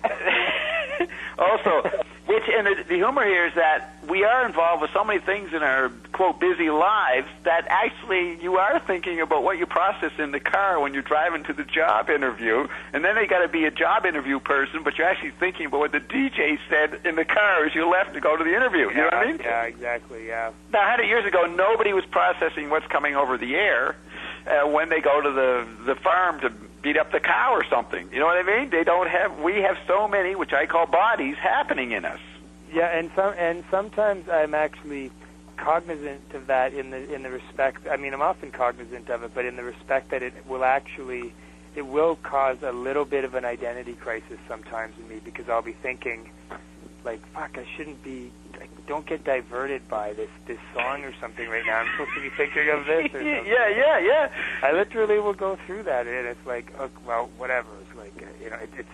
Also, and the humor here is that we are involved with so many things in our, quote, busy lives that actually you are thinking about what you process in the car when you're driving to the job interview, and then they got to be a job interview person, but you're actually thinking about what the DJ said in the car as you left to go to the interview. You know what I mean? Yeah, exactly, yeah. Now, 100 years ago, nobody was processing what's coming over the air when they go to the farm to beat up the cow or something. You know what I mean? We have so many, which I call bodies, happening in us. Yeah, and sometimes I'm actually cognizant of that in the respect. I mean, I'm often cognizant of it, but in the respect that it will cause a little bit of an identity crisis sometimes in me, because I'll be thinking, like, fuck, I shouldn't be. Don't get diverted by this song or something right now. I'm supposed to be thinking of this. Or something. Yeah. I literally will go through that, and it's like, oh, well, whatever. It's like,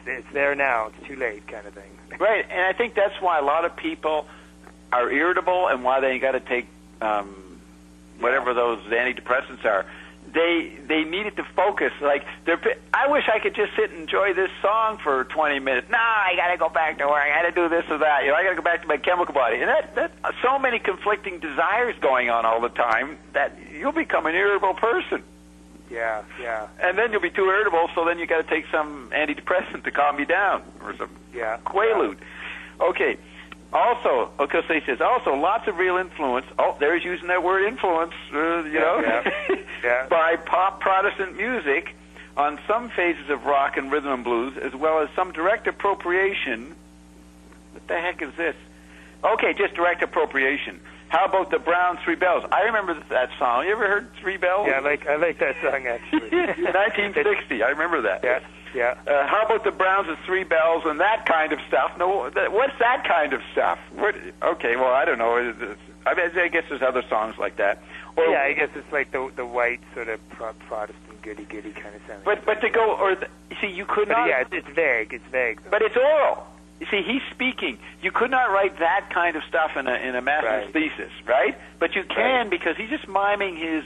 it's there now. It's too late, kind of thing. Right, and I think that's why a lot of people are irritable, and why they got to take whatever those antidepressants are. They need it to focus. Like, I wish I could just sit and enjoy this song for 20 minutes. No, I got to go back to work. I got to do this or that. I got to go back to my chemical body. And that so many conflicting desires going on all the time that you'll become an irritable person. Yeah. And then you'll be too irritable, so then you got to take some antidepressant to calm you down, or some Quaalude. Yeah. Okay. Also, he says, lots of real influence. Oh, there's using that word influence, by pop Protestant music on some phases of rock and rhythm and blues, as well as some direct appropriation. What the heck is this? Okay, just direct appropriation. How about the Brown Three Bells? I remember that song. You ever heard Three Bells? Yeah, I like that song, actually. 1960. I remember that. Yeah. How about the Browns of Three Bells and that kind of stuff? No, what's that kind of stuff? Okay, well, I don't know. I guess there's other songs like that. Or, yeah, I guess it's like the white sort of Protestant goody-goody kind of sound. But to go, you could not... Yeah, it's vague. It's vague. Though. But it's oral. You see, he's speaking. You could not write that kind of stuff in a master's thesis, right? But you can because he's just miming his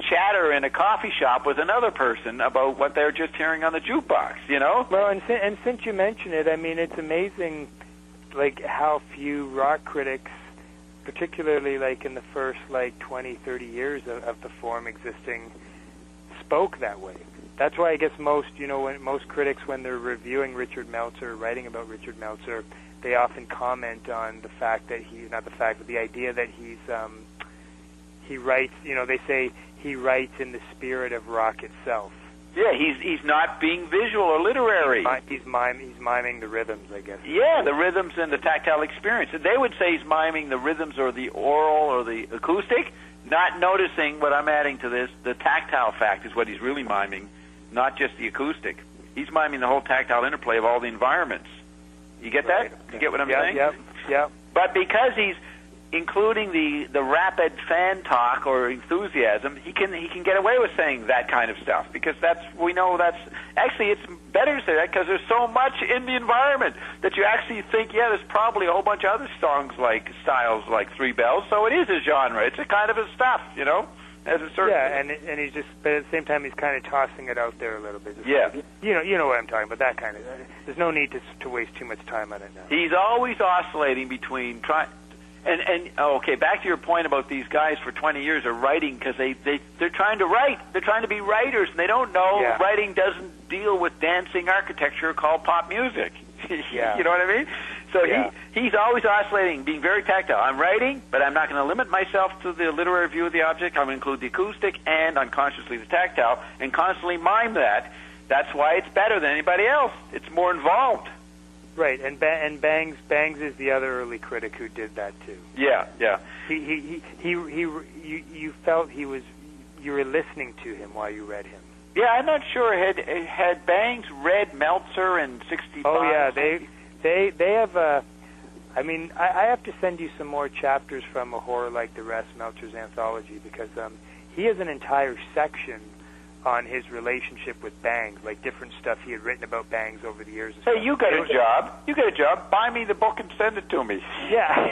chatter in a coffee shop with another person about what they're just hearing on the jukebox, you know? Well, and since you mention it, I mean, it's amazing, like, how few rock critics, particularly, like, in the first, 20, 30 years of the form existing, spoke that way. That's why I guess most critics, when they're reviewing Richard Meltzer, writing about Richard Meltzer, they often comment on the fact that the idea that he writes, they say he writes in the spirit of rock itself. Yeah, he's not being visual or literary. He's miming the rhythms, I guess. Yeah, the rhythms and the tactile experience. And they would say he's miming the rhythms or the oral or the acoustic, not noticing what I'm adding to this. The tactile fact is what he's really miming, not just the acoustic. He's miming the whole tactile interplay of all the environments. You get that? You get what I'm saying? Yeah. But because he's including the rapid fan talk or enthusiasm, he can get away with saying that kind of stuff because actually it's better to say that because there's so much in the environment that you actually think, there's probably a whole bunch of other styles like Three Bells, so it is a genre. It's a kind of a stuff, as a certain. Yeah, and he's just, but at the same time, he's kind of tossing it out there a little bit. Yeah. You know what I'm talking about, that kind of. There's no need to waste too much time on it now. He's always oscillating between okay, back to your point about these guys for 20 years are writing because they're trying to write. They're trying to be writers, and they don't know writing doesn't deal with dancing architecture called pop music. Yeah. You know what I mean? So he's always oscillating, being very tactile. I'm writing, but I'm not going to limit myself to the literary view of the object. I'm going to include the acoustic and unconsciously the tactile and constantly mime that. That's why it's better than anybody else. It's more involved. Right, and Bangs is the other early critic who did that too. Yeah. You felt you were listening to him while you read him. Yeah, I'm not sure. Had Bangs read Meltzer in '65? Oh yeah, they have I mean, I have to send you some more chapters from A Horror Like the Rest, Meltzer's anthology, because he has an entire section on his relationship with Bangs, like different stuff he had written about Bangs over the years. Hey, you got a job. You got a job. Buy me the book and send it to me. Yeah.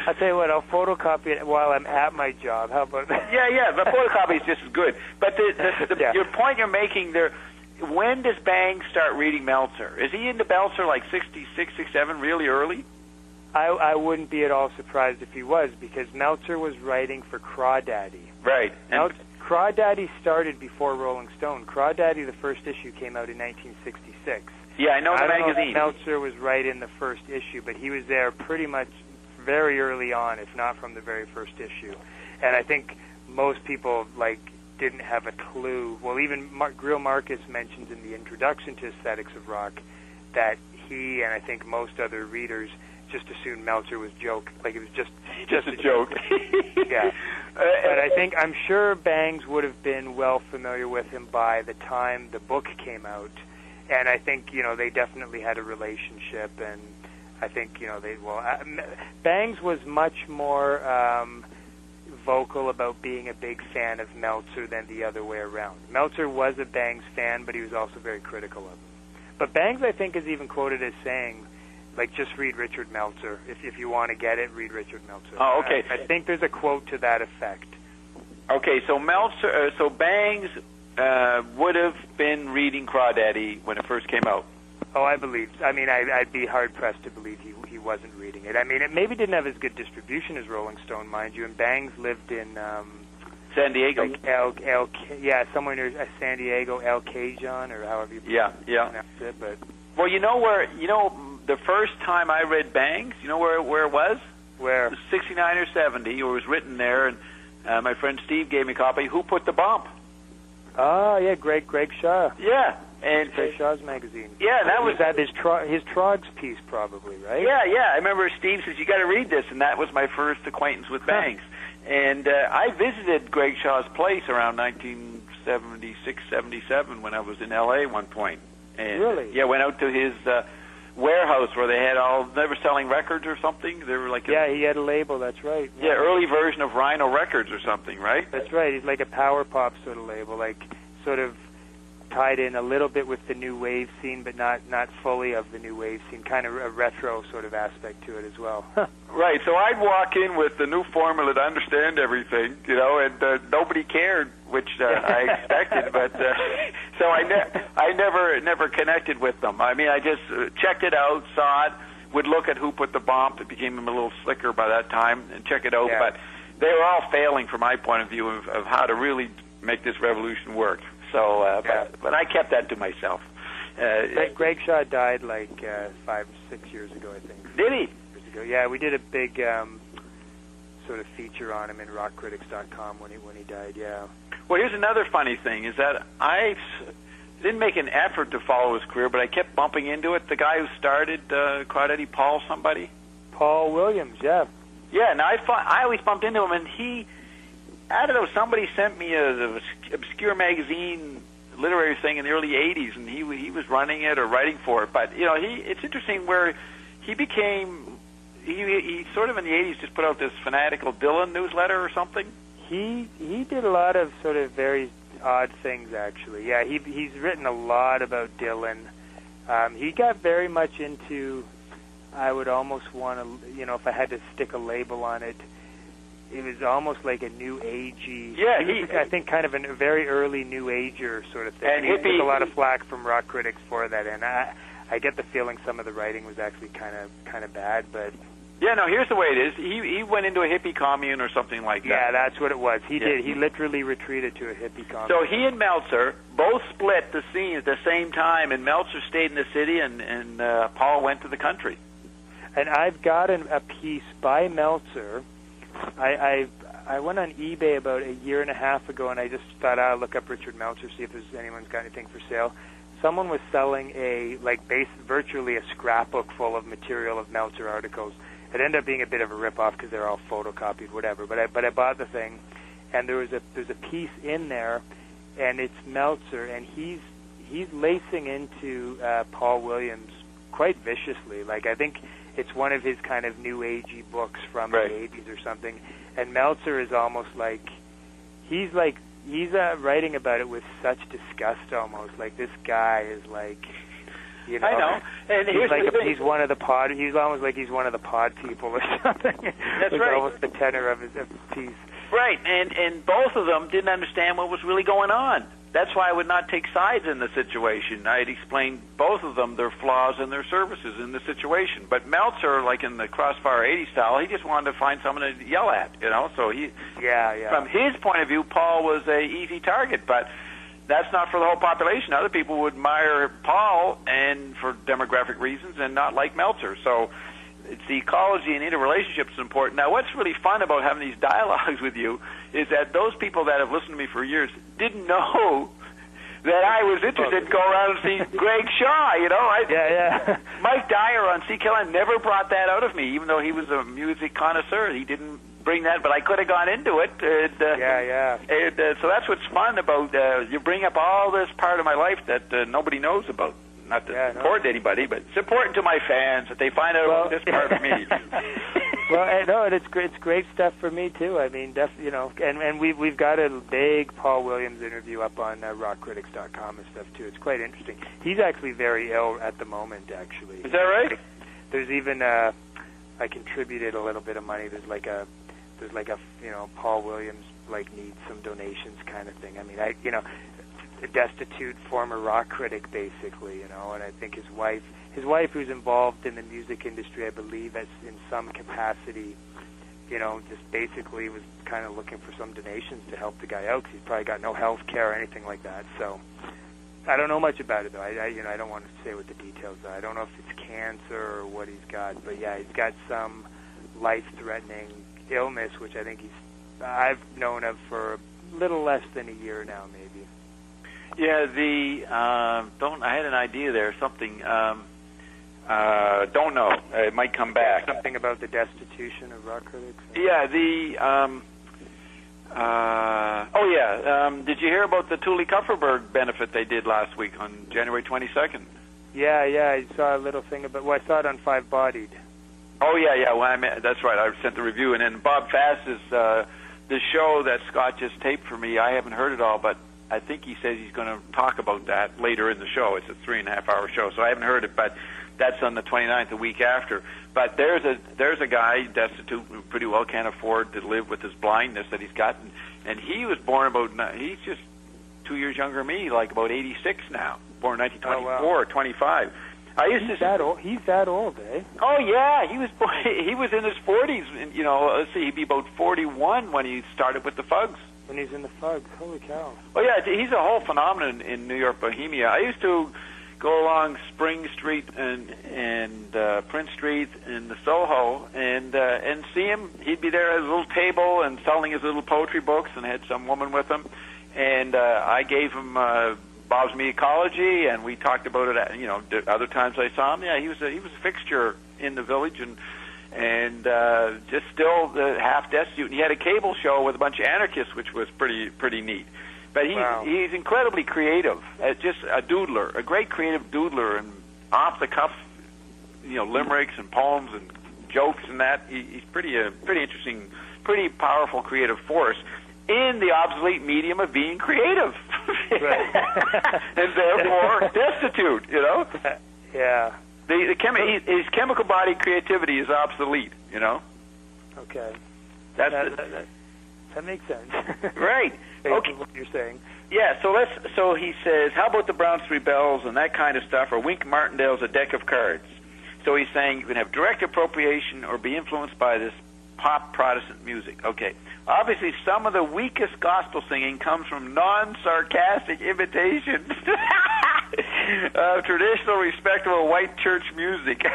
I'll tell you what, I'll photocopy it while I'm at my job. How about that? Yeah, the photocopy is just as good. But your point you're making there, when does Bangs start reading Meltzer? Is he into Meltzer like 66, 67, really early? I wouldn't be at all surprised if he was, because Meltzer was writing for Crawdaddy. Right. Crawdaddy started before Rolling Stone. Crawdaddy, the first issue, came out in 1966. Yeah, I know the magazine. I don't know if Meltzer was right in the first issue, but he was there pretty much very early on, if not from the very first issue. And I think most people didn't have a clue. Well, even Greil Marcus mentions in the introduction to Aesthetics of Rock that he and I think most other readers just assumed Meltzer was joke, like it was just a joke. Yeah. But I'm sure Bangs would have been well familiar with him by the time the book came out. And I think, they definitely had a relationship, and I think, Bangs was much more vocal about being a big fan of Meltzer than the other way around. Meltzer was a Bangs fan, but he was also very critical of him. But Bangs, I think, is even quoted as saying, just read Richard Meltzer. If you want to get it, read Richard Meltzer. Oh, okay. I think there's a quote to that effect. Okay, so Bangs would have been reading Crawdaddy when it first came out. Oh, I believe. I mean, I'd be hard-pressed to believe he wasn't reading it. I mean, it maybe didn't have as good distribution as Rolling Stone, mind you, and Bangs lived in San Diego. Somewhere near San Diego, El Cajon, or however you pronounce it. But the first time I read Bangs, where it was? Where? It was 69 or 70. It was written there, and my friend Steve gave me a copy. Who Put the Bump? Oh, yeah, Greg Shaw. Yeah. And Greg Shaw's magazine. Yeah, that was his Trogs piece, probably, right? Yeah. I remember Steve says, you got to read this, and that was my first acquaintance with Bangs. And I visited Greg Shaw's place around 1976, 77 when I was in L.A. one point. And, really? Yeah, went out to his warehouse where they were selling records or something. They were he had a label, that's right. Yeah, early version of Rhino Records or something, right? That's right. He's like a power pop sort of label, sort of tied in a little bit with the new wave scene, but not fully of the new wave scene, kind of a retro sort of aspect to it as well. Right, so I'd walk in with the new formula to understand everything, and nobody cared, which I expected, but so I never connected with them. I mean, I just checked it out, saw it, would look at Who Put the Bump. It became a little slicker by that time, and check it out, but they were all failing from my point of view of how to really make this revolution work. So, but I kept that to myself. Greg Shaw died 5 or 6 years ago, I think. Did he? Years ago. Yeah, we did a big sort of feature on him in rockcritics.com when he died. Yeah. Well, here's another funny thing: is that I didn't make an effort to follow his career, but I kept bumping into it. The guy who started Crawdaddy, Paul Williams. Yeah. Yeah, and I always bumped into him, and he. I don't know, somebody sent me an obscure magazine literary thing in the early 80s, and he was running it or writing for it. But, it's interesting where he became, he sort of in the 80s just put out this fanatical Dylan newsletter or something. He did a lot of sort of very odd things, actually. Yeah, he's written a lot about Dylan. He got very much into, I would almost want to, if I had to stick a label on it, it was almost like a new agey. Yeah, I think kind of a very early new ager sort of thing. And he took a lot of flack from rock critics for that, and I get the feeling some of the writing was actually kind of bad, but. Yeah, no. Here's the way it is. He went into a hippie commune or something like that. Yeah, that's what it was. He did. He literally retreated to a hippie commune. So he and Meltzer both split the scene at the same time, and Meltzer stayed in the city, and Paul went to the country. And I've got a piece by Meltzer. I went on eBay about a year and a half ago, and I just thought I'll look up Richard Meltzer, see if anyone's got anything for sale. Someone was selling virtually a scrapbook full of material of Meltzer articles. It ended up being a bit of a rip-off because they're all photocopied, whatever. But I bought the thing, and there's a piece in there, and it's Meltzer, and he's lacing into Paul Williams quite viciously. I think it's one of his kind of new agey books from the 80s or something. And Meltzer is almost he's writing about it with such disgust almost. This guy is You know? I know. And he's like he's one of the pod. He's almost like he's one of the pod people or something. That's right. Almost the tenor of his piece. Right, and both of them didn't understand what was really going on. That's why I would not take sides in the situation. I'd explain both of them, their flaws and their services in the situation. But Meltzer, like in the Crossfire 80 style, he just wanted to find someone to yell at, you know. So from his point of view, Paul was a easy target, but that's not for the whole population. Other people would admire Paul and for demographic reasons and not like Meltzer. So it's the ecology and interrelationships is important. Now, what's really fun about having these dialogues with you is that those people that have listened to me for years didn't know that I was interested to go around and see Greg Shaw, you know. Mike Dyer on CKLN never brought that out of me, even though he was a music connoisseur. He didn't bring that, but I could have gone into it. And, so that's what's fun about, you bring up all this part of my life that nobody knows about. Not that it's important to anybody, but it's important to my fans that they find out about this part of me. Well, no, and it's great stuff for me too. I mean, you know, and we've got a big Paul Williams interview up on rockcritics.com and stuff too. It's quite interesting. He's actually very ill at the moment. Actually, is that right? There's even I contributed a little bit of money. There's like a you know, Paul Williams like needs some donations kind of thing. I mean, a destitute former rock critic, basically, you know, and I think his wife, who's involved in the music industry, I believe, as in some capacity, you know, just basically was kind of looking for some donations to help the guy out because he's probably got no health care or anything like that. So I don't know much about it though. I don't want to say what the details are. I don't know if it's cancer or what he's got, but yeah, he's got some life-threatening illness, which I think I've known of for a little less than a year now, maybe. Yeah, I had an idea there, something, don't know. It might come back. Something about the destitution of rock critics? Yeah, did you hear about the Thule Kupferberg benefit they did last week on January 22nd? Yeah, I saw a little thing about, I saw it on Five Bodied. Oh, yeah, well, that's right, I sent the review, and then Bob Fass is, the show that Scott just taped for me, I haven't heard it all, but I think he says he's going to talk about that later in the show. It's a 3.5-hour show, so I haven't heard it, but that's on the 29th, the week after. But there's a guy destitute who pretty well can't afford to live with his blindness that he's got, and he was born he's just 2 years younger than me, like about 86 now, born 1924 or 25. He's that old, eh? Oh yeah, he was in his 40s. You know, let's see, he'd be about 41 when he started with the Fugs. When he's in the Fugs, holy cow! Oh yeah, he's a whole phenomenon in New York Bohemia. I used to go along Spring Street and Prince Street in the Soho and see him. He'd be there at his little table and selling his little poetry books, and had some woman with him. And I gave him Bob's Me Ecology, and we talked about it. You know, other times I saw him. Yeah, he was a fixture in the village, and just still half destitute. And he had a cable show with a bunch of anarchists, which was pretty neat. But he's incredibly creative, just a doodler, a great creative doodler, and off the cuff, you know, limericks and poems and jokes and that. He's pretty interesting, pretty powerful creative force in the obsolete medium of being creative, and therefore destitute. You know. Yeah. His chemical body creativity is obsolete, you know? Okay. That makes sense. Right. Okay. What you're saying. Yeah, so he says, how about the Browns Three Bells and that kind of stuff, or Wink Martindale's A Deck of Cards? So he's saying you can have direct appropriation or be influenced by this pop Protestant music. Okay. Obviously, some of the weakest gospel singing comes from non-sarcastic imitation of traditional, respectable white church music.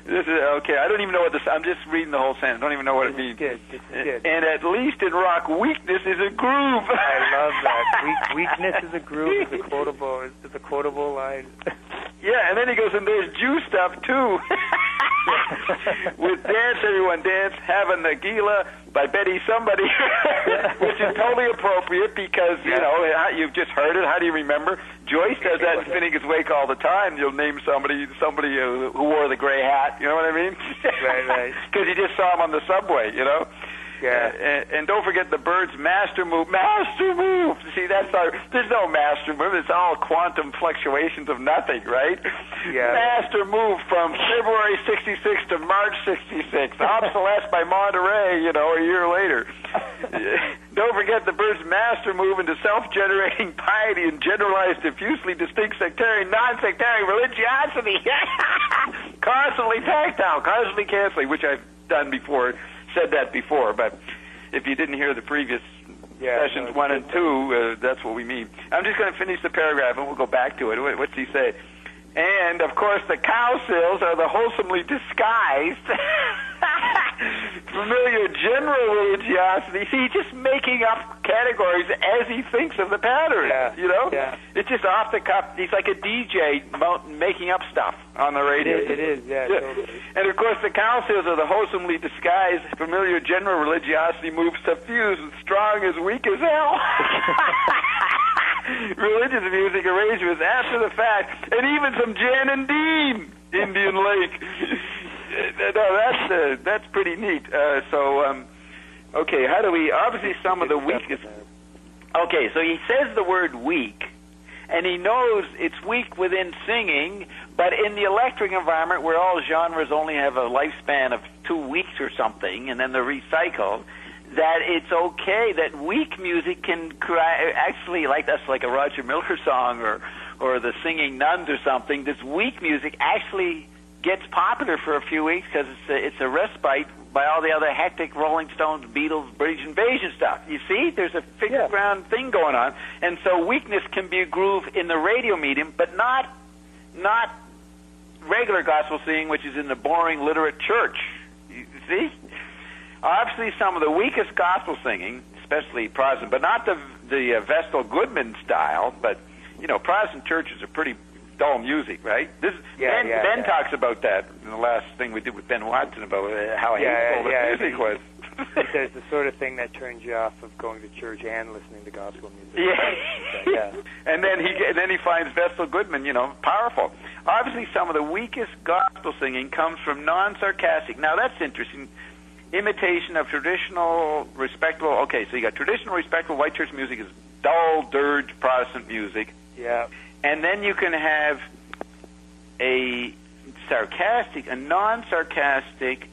This is okay. I don't even know what this. I'm just reading the whole sentence. I don't even know what it means. It's good. And at least in rock, weakness is a groove. I love that. Weakness is a groove. Is a quotable line. Yeah, and then he goes, and there's Jew stuff too. With Dance, Everyone Dance, Having the Gila by Betty Somebody, which is totally appropriate because, you know, you've just heard it. How do you remember? Joyce does that in Finnegans Wake all the time. You'll name somebody who wore the gray hat, you know what I mean? Right. Because you just saw him on the subway, you know? And don't forget the bird's master move. Master move! See, there's no master move. It's all quantum fluctuations of nothing, right? Yeah. Master move from February 66 to March 66. Obsolescence by Monterey, a year later. Don't forget the bird's master move into self-generating piety and generalized, diffusely distinct sectarian, non-sectarian religiosity. Constantly tactile, constantly canceling, which I've done before, said that before, but if you didn't hear the previous sessions 1 and 2, that's what we mean. I'm just going to finish the paragraph and we'll go back to it. What's he say? And, of course, the cow sills are the wholesomely disguised familiar general religiosity. See, just making up categories as he thinks of the pattern, Yeah. It's just off the cuff. He's like a DJ making up stuff on the radio. It is, totally. And, of course, the cow sills are the wholesomely disguised familiar general religiosity moves suffused and strong as weak as hell. Religious music arrangements after the fact, and even some Jan and Dean, Indian Lake. No, that's pretty neat. Okay, how do we? Obviously, some of the weakest. Okay, so he says the word weak, and he knows it's weak within singing, but in the electric environment where all genres only have a lifespan of 2 weeks or something, and then they're recycled, that it's okay that weak music can actually, like that's like a Roger Miller song or the Singing Nuns or something, this weak music actually gets popular for a few weeks because it's a respite by all the other hectic Rolling Stones, Beatles, British Invasion stuff. You see, there's a fixed ground thing going on, and so weakness can be a groove in the radio medium, but not regular gospel singing, which is in the boring literate church. You see? Obviously, some of the weakest gospel singing, especially Protestant, but not the Vestal Goodman style, but, Protestant churches are pretty dull music, right? Ben talks about that in the last thing we did with Ben Watson about how hateful the music was. There's the sort of thing that turns you off of going to church and listening to gospel music. Yeah. And then he finds Vestal Goodman, powerful. Obviously, some of the weakest gospel singing comes from non-sarcastic. Now, that's interesting. Imitation of traditional, respectable. Okay, so you got traditional, respectable white church music is dull, dirge Protestant music. Yeah. And then you can have a non-sarcastic.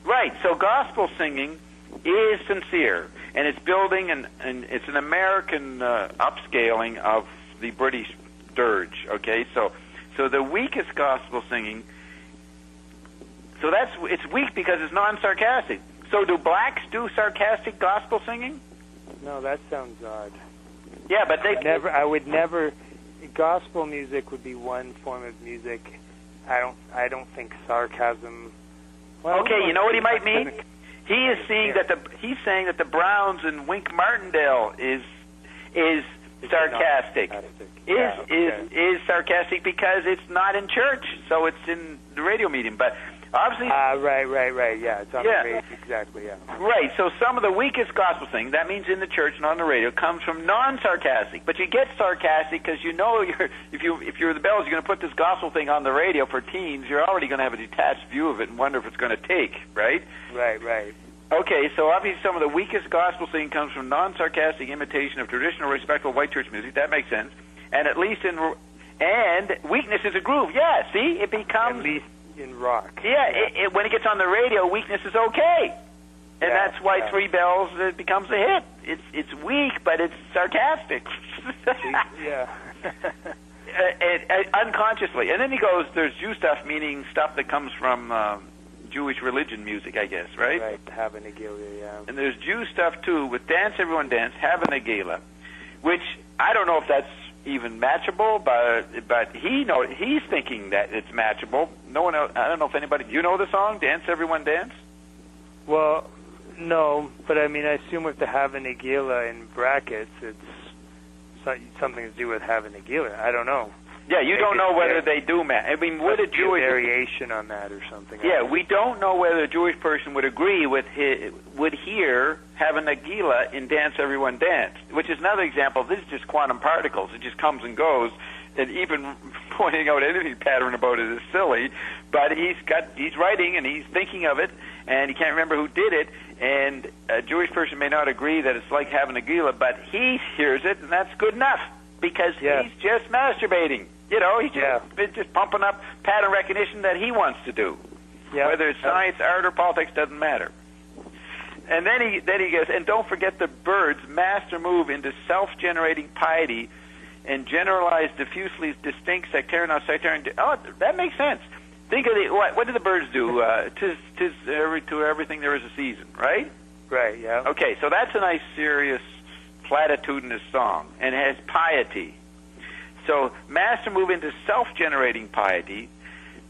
Right. So gospel singing is sincere, and it's building, and it's an American upscaling of the British dirge. Okay. So the weakest gospel singing. So it's weak because it's non-sarcastic. So do blacks do sarcastic gospel singing? No, that sounds odd. Yeah, but I would never. Gospel music would be one form of music. I don't think sarcasm. Well, okay, you know what he might mean? He's saying that the Browns and Wink Martindale is sarcastic. Is sarcastic because it's not in church, so it's in the radio medium. But obviously, right. Yeah, it's on the radio. Exactly. Yeah. Right. So some of the weakest gospel singing, that means in the church and on the radio, comes from non-sarcastic. But you get sarcastic because if you're the Bells, you're going to put this gospel thing on the radio for teens. You're already going to have a detached view of it and wonder if it's going to take. Right. Right. Okay, so obviously some of the weakest gospel singing comes from non-sarcastic imitation of traditional, respectable white church music. That makes sense. And at least and weakness is a groove. Yeah, see, it becomes at least in rock. Yeah, when it gets on the radio, weakness is okay, and that's why Three Bells becomes a hit. It's weak, but it's sarcastic. Unconsciously, and then he goes, "There's Jew stuff," meaning stuff that comes from Jewish religion music, I guess, right? Right, Have a Nagila, yeah. And there's Jew stuff too with Dance Everyone Dance, Have a Nagila, which I don't know if that's even matchable, but he's thinking that it's matchable. No one else, I don't know if anybody. You know the song Dance Everyone Dance? Well, no, but I mean, I assume with the Have a Nagila in brackets, it's something to do with Have a Nagila. I don't know. Yeah, you don't know whether they do match. I mean, would a Jewish variation on that or something? Yeah, we don't know whether a Jewish person would agree with would hear Have a Nagila in Dance Everyone Dance, which is another example. This is just quantum particles. It just comes and goes, and even pointing out any pattern about it is silly. But he's writing and he's thinking of it, and he can't remember who did it, And a Jewish person may not agree that it's like having a gila, but he hears it, and that's good enough, because he's just masturbating. You know, he's just pumping up pattern recognition that he wants to do. Yeah. Whether it's science, art, or politics, doesn't matter. And then he goes, and don't forget the birds master move into self-generating piety and generalize diffusely distinct sectarian, not sectarian. Oh, that makes sense. Think of what do the birds do? To everything there is a season, right? Right, yeah. Okay, so that's a nice, serious, platitudinous song, and it has piety. So master move into self-generating piety,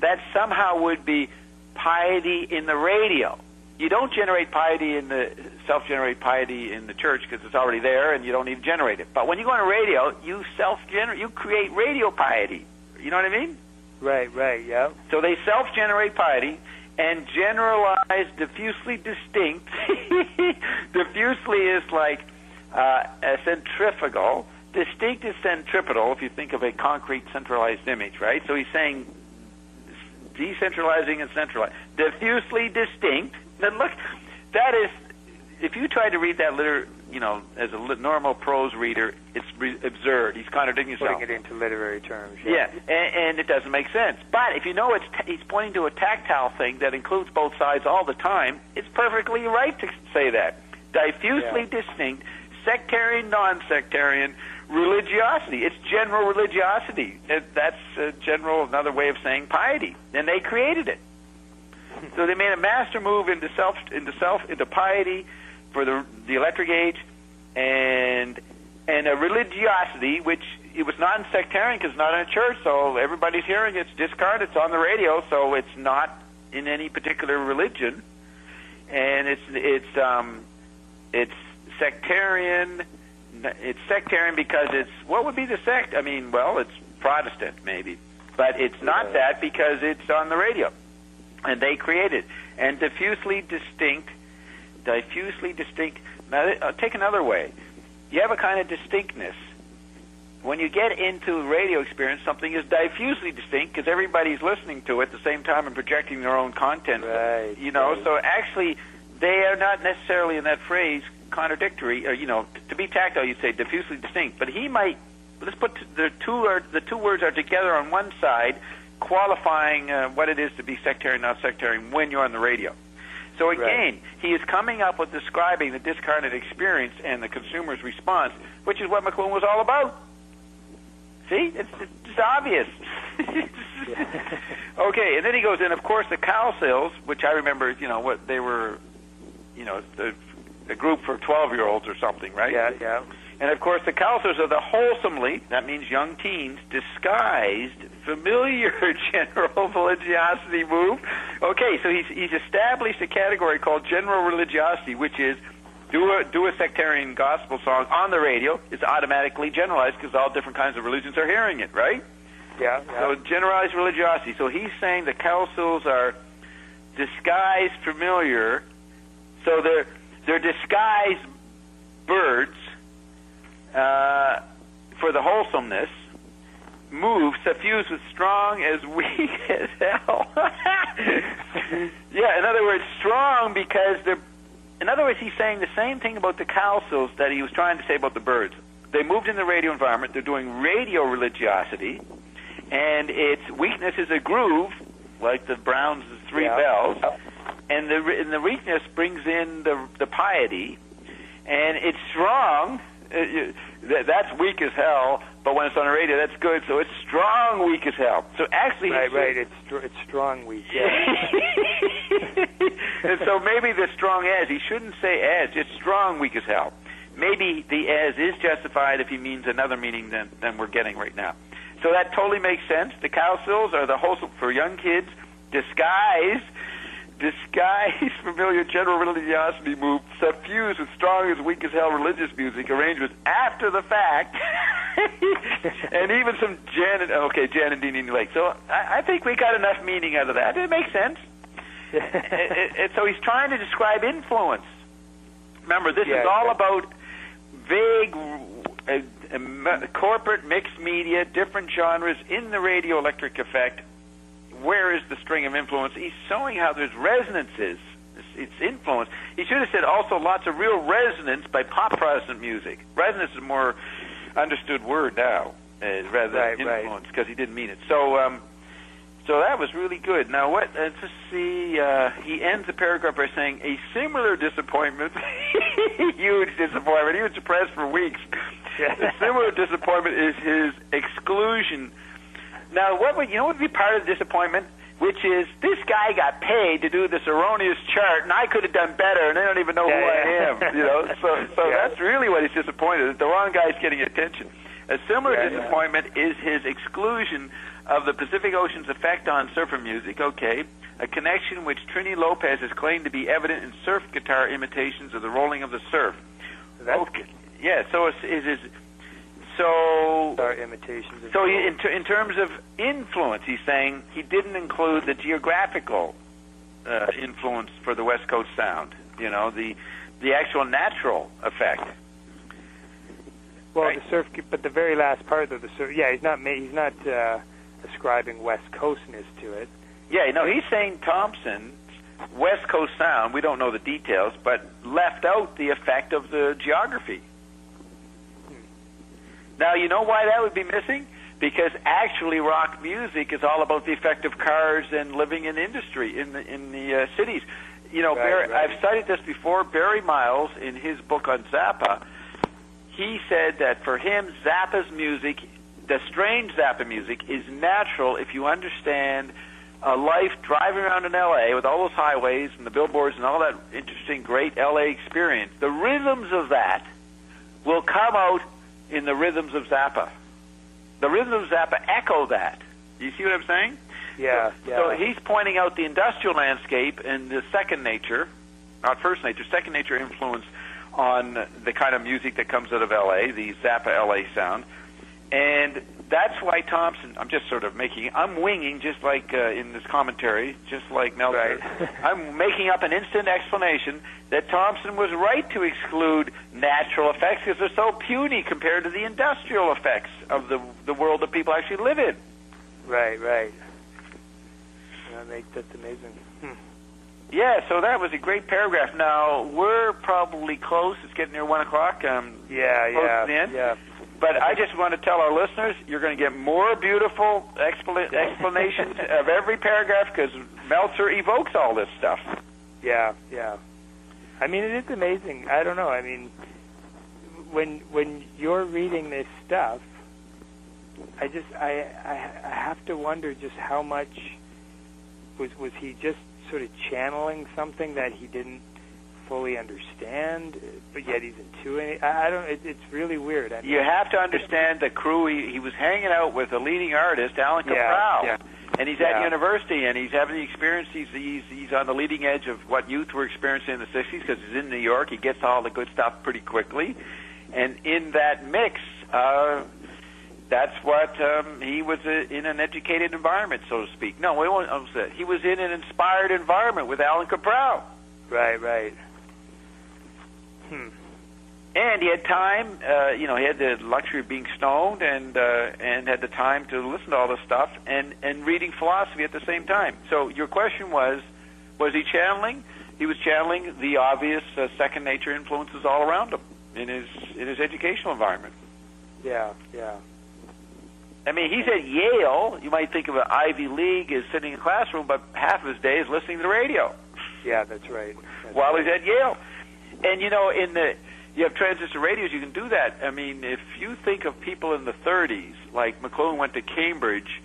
that somehow would be piety in the radio. You don't generate piety in the self-generate piety in the church because it's already there and you don't even generate it. But when you go on radio, you self-generate, you create radio piety. You know what I mean? Right, yeah. So they self-generate piety and generalize diffusely distinct. Diffusely is like a centrifugal. Distinct is centripetal, if you think of a concrete centralized image, right? So he's saying decentralizing and centralizing. Diffusely distinct. Then look, that is, if you try to read that as a normal prose reader, it's absurd. He's contradicting himself. Putting it into literary terms. Yeah, and it doesn't make sense. But if you know he's pointing to a tactile thing that includes both sides all the time, it's perfectly right to say that. Diffusely distinct, sectarian, non-sectarian, religiosity. It's general religiosity. That's another way of saying piety. And they created it. So they made a master move into piety for the electric age, and a religiosity, which it was non-sectarian because it's not in a church, so everybody's hearing it. It's discarded. It's on the radio, so it's not in any particular religion, and it's sectarian. It's sectarian because it's, what would be the sect? I mean, well, it's Protestant maybe, but it's not that because it's on the radio, and they created. And diffusely distinct. Now, take another way. You have a kind of distinctness. When you get into radio experience, something is diffusely distinct because everybody's listening to it at the same time and projecting their own content. Right. So actually, they are not necessarily in that phrase contradictory. Or, to be tactile, you say diffusely distinct. But he might. Let's put the two words are together on one side, qualifying what it is to be sectarian, not sectarian when you're on the radio. So again, he is coming up with describing the discarnate experience and the consumer's response, which is what McLuhan was all about. See? It's obvious. Okay, and then he goes in, of course, the Cowsills, which I remember, what they were, a group for 12-year-olds or something, right? Yeah. And, of course, the Cowsills are the wholesomely, that means young teens, disguised, familiar general religiosity move. Okay, so he's established a category called general religiosity, which is do a sectarian gospel song on the radio. It's automatically generalized because all different kinds of religions are hearing it, right? Yeah. So generalized religiosity. So he's saying the Cowsills are disguised familiar. So they're disguised birds for the wholesomeness. Move suffused with strong as weak as hell. Yeah, in other words, strong because they're. In other words, he's saying the same thing about the Cowsills that he was trying to say about the birds. They moved in the radio environment. They're doing radio religiosity, and its weakness is a groove, like the Browns' three bells, and the weakness brings in the piety, and it's strong. That's weak as hell, but when it's on the radio, that's good. So it's strong, weak as hell. So actually, right. It's strong, weak. Yeah. And so maybe the strong as, he shouldn't say as, just strong, weak as hell. Maybe the as is justified if he means another meaning than we're getting right now. So that totally makes sense. The Cowsills are the wholesome for young kids, disguised familiar general religiosity move, suffused with strong as weak as hell religious music, arrangements after the fact, and even some Jan and Dini Lake. So I think we got enough meaning out of that. It makes sense. So he's trying to describe influence. Remember, this is all about vague corporate mixed media, different genres in the radioelectric effect. Where is the string of influence? He's showing how there's resonances. its influence. He should have said also lots of real resonance by pop Protestant music. Resonance is a more understood word now rather than influence, because he didn't mean it. So that was really good. Now, let's see. He ends the paragraph by saying, a similar disappointment, huge disappointment. He was depressed for weeks. A similar disappointment is his exclusion. Now, what would be part of the disappointment? Which is, this guy got paid to do this erroneous chart, and I could have done better, and they don't even know who I am. So that's really what he's disappointed. The wrong guy's getting attention. A similar disappointment is his exclusion of the Pacific Ocean's effect on surfer music. Okay, a connection which Trini Lopez has claimed to be evident in surf guitar imitations of the rolling of the surf. Okay. Yeah. Imitations. So in terms of influence, he's saying he didn't include the geographical influence for the West Coast sound. The actual natural effect. Well, right? The surf, but the very last part of the surf. Yeah, he's not ascribing West Coastness to it. Yeah, he's saying Thompson's West Coast sound. We don't know the details, but left out the effect of the geography. Now, you know why that would be missing? Because actually rock music is all about the effect of cars and living in industry in the cities. I've cited this before. Barry Miles, in his book on Zappa, he said that for him, Zappa's music, the strange Zappa music, is natural if you understand a life driving around in L.A. with all those highways and the billboards and all that interesting, great L.A. experience. The rhythms of that will come out in the rhythms of Zappa. The rhythms of Zappa echo that. Do you see what I'm saying? Yeah. So he's pointing out the industrial landscape and the second nature, not first nature, second nature influence on the kind of music that comes out of L.A., the Zappa L.A. sound. And that's why Thompson, I'm winging just like in this commentary, just like Meltzer. Right. I'm making up an instant explanation that Thompson was right to exclude natural effects because they're so puny compared to the industrial effects of the world that people actually live in. Right. That's amazing. Yeah, so that was a great paragraph. Now, we're probably close. It's getting near 1 o'clock. Close to the end. Yeah. But I just want to tell our listeners, you're going to get more beautiful explanations of every paragraph because Meltzer evokes all this stuff. Yeah. I mean, it is amazing. I don't know. I mean, when you're reading this stuff, I have to wonder just how much was he just sort of channeling something that he didn't fully understand, but yet he's intuiting. It's really weird. You have to understand the crew. He was hanging out with a leading artist, Allan Kaprow, and he's at university, and he's having the experience. He's on the leading edge of what youth were experiencing in the 60s because he's in New York. He gets all the good stuff pretty quickly, and in that mix, that's what he was in an educated environment, so to speak. No, we won't say. He was in an inspired environment with Allan Kaprow. Right. And he had time, he had the luxury of being stoned and had the time to listen to all this stuff and reading philosophy at the same time. So your question was he channeling? He was channeling the obvious second nature influences all around him in his educational environment. Yeah. I mean, he's at Yale. You might think of an Ivy League as sitting in a classroom, but half of his day is listening to the radio. Yeah, that's right. While he's at Yale. And, you have transistor radios, you can do that. I mean, if you think of people in the 30s, like McLuhan went to Cambridge,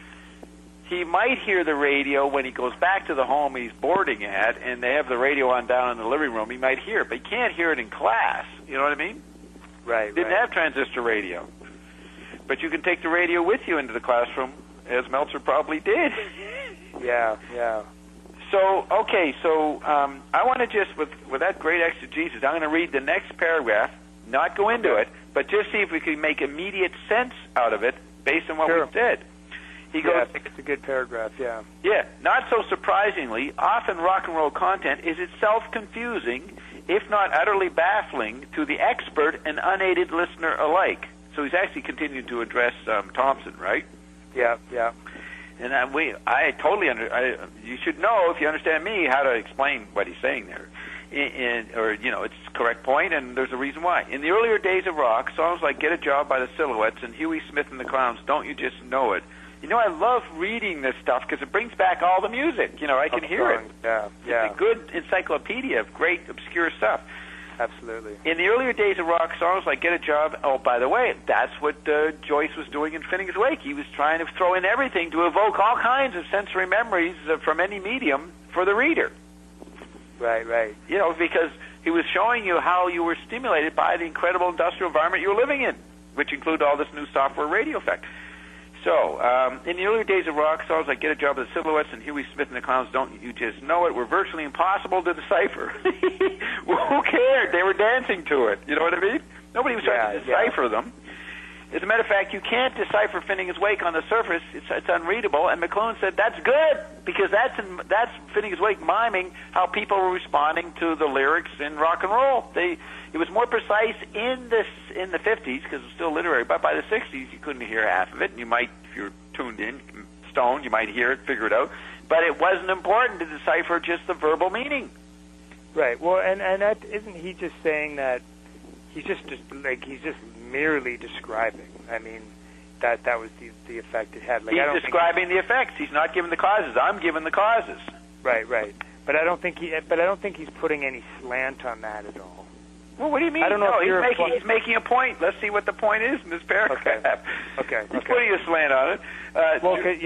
he might hear the radio when he goes back to the home he's boarding at, and they have the radio on down in the living room. He might hear it, but he can't hear it in class. You know what I mean? Right. Didn't have transistor radio. But you can take the radio with you into the classroom, as Meltzer probably did. Yeah. So, I want to just, with that great exegesis, I'm going to read the next paragraph, not go into it, but just see if we can make immediate sense out of it based on what we said. He goes, I think it's a good paragraph, yeah. Yeah, not so surprisingly, often rock and roll content is itself confusing, if not utterly baffling, to the expert and unaided listener alike. So he's actually continuing to address Thompson, right? Yeah. And I totally you should know, if you understand me, how to explain what he's saying there. It's a correct point, and there's a reason why. In the earlier days of rock, songs like Get a Job by the Silhouettes and Huey Smith and the Clowns, Don't You Just Know It. I love reading this stuff because it brings back all the music. I can hear it. Yeah. It's a good encyclopedia of great, obscure stuff. Absolutely. In the earlier days of rock, songs like Get a Job, oh, by the way, that's what Joyce was doing in Finnegans Wake. He was trying to throw in everything to evoke all kinds of sensory memories from any medium for the reader. Right. Because he was showing you how you were stimulated by the incredible industrial environment you were living in, which included all this new software radio effect. So, in the earlier days of rock, songs like Get a Job with the Silhouettes and Huey Smith and the Clowns, Don't You Just Know It, were virtually impossible to decipher. Well, who cared? They were dancing to it. You know what I mean? Nobody was trying to decipher them. As a matter of fact, you can't decipher Finnegans Wake on the surface. It's unreadable. And McLuhan said, that's good, because that's Finnegans Wake miming how people were responding to the lyrics in rock and roll. It was more precise in the 50s, because it was still literary, but by the 60s, you couldn't hear half of it. You might, if you're tuned in, stoned, you might hear it, figure it out. But it wasn't important to decipher just the verbal meaning. Right. Well, and that, isn't he just saying that he's just merely describing? I mean, that was the effect it had. He's describing the effects. He's not giving the causes. I'm giving the causes. Right. But I don't think he's putting any slant on that at all. Well, what do you mean? I don't know. He's making a point. Let's see what the point is in this paragraph. Okay. He's putting a slant on it. Okay.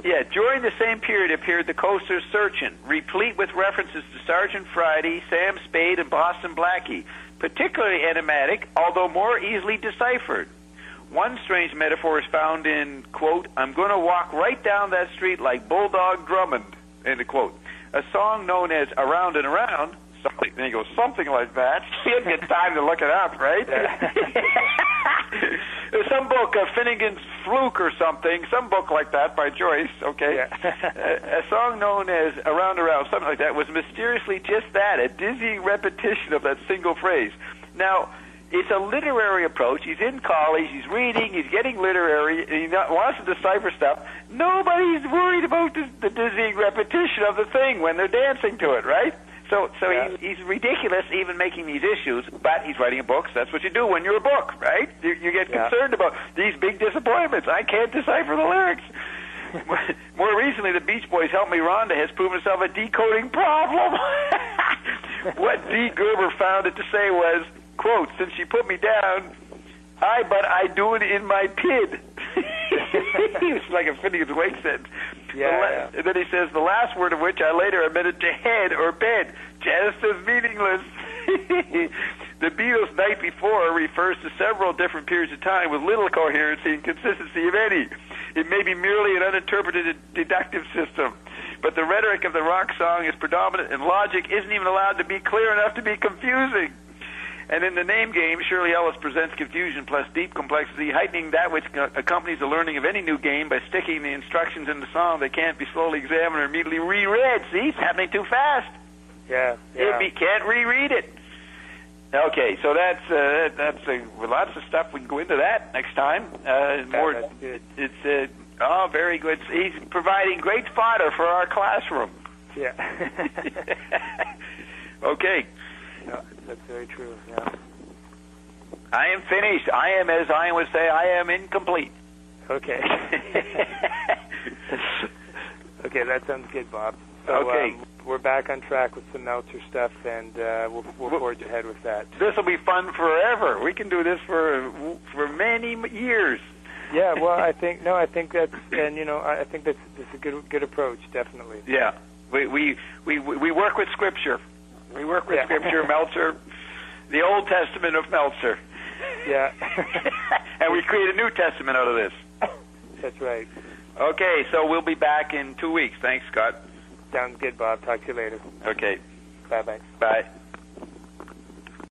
Yeah, during the same period appeared the Coasters' Searchin', replete with references to Sergeant Friday, Sam Spade, and Boston Blackie, particularly enigmatic, although more easily deciphered. One strange metaphor is found in, quote, I'm going to walk right down that street like Bulldog Drummond, end of quote. A song known as Around and Around, and he goes, something like that. He didn't get time to look it up, right? There's some book, Finnegans Fluke or something, some book like that by Joyce, okay? Yeah. A song known as Around and Around, something like that, was mysteriously just that, a dizzying repetition of that single phrase. Now, it's a literary approach. He's in college, he's reading, he's getting literary, and he wants to decipher stuff. Nobody's worried about the dizzying repetition of the thing when they're dancing to it, right? So he's ridiculous even making these issues, but he's writing a book, so that's what you do when you're a book, right? You get concerned about these big disappointments. I can't decipher the lyrics. More recently, the Beach Boys' Help Me Rhonda has proven itself a decoding problem. What D. Gerber found it to say was, quote, since she put me down, I do it in my pid. It's like a Finnegans Wake sentence. And then he says, the last word of which I later admitted to head or bed, just as meaningless. The Beatles' Night Before refers to several different periods of time with little coherency and consistency, if any. It may be merely an uninterpreted deductive system, but the rhetoric of the rock song is predominant, and logic isn't even allowed to be clear enough to be confusing. And in the name game, Shirley Ellis presents confusion plus deep complexity, heightening that which accompanies the learning of any new game by sticking the instructions in the song that can't be slowly examined or immediately reread. See, it's happening too fast. Yeah. You can't reread it. Okay, so that's lots of stuff. We can go into that next time. More. That's good. It's very good. He's providing great fodder for our classroom. Yeah. Okay. No, that's very true, yeah. I am finished. I am, as I would say, I am incomplete. Okay. Okay, that sounds good, Bob. So, okay. We're back on track with some Meltzer stuff, and we'll forge ahead with that. This will be fun forever. We can do this for many years. Yeah, well, I think that's a good approach, definitely. Yeah, we work with Scripture. We work with Scripture, Meltzer, the Old Testament of Meltzer. Yeah. And we create a New Testament out of this. That's right. Okay, so we'll be back in 2 weeks. Thanks, Scott. Sounds good, Bob. Talk to you later. Okay. Bye-bye. Bye.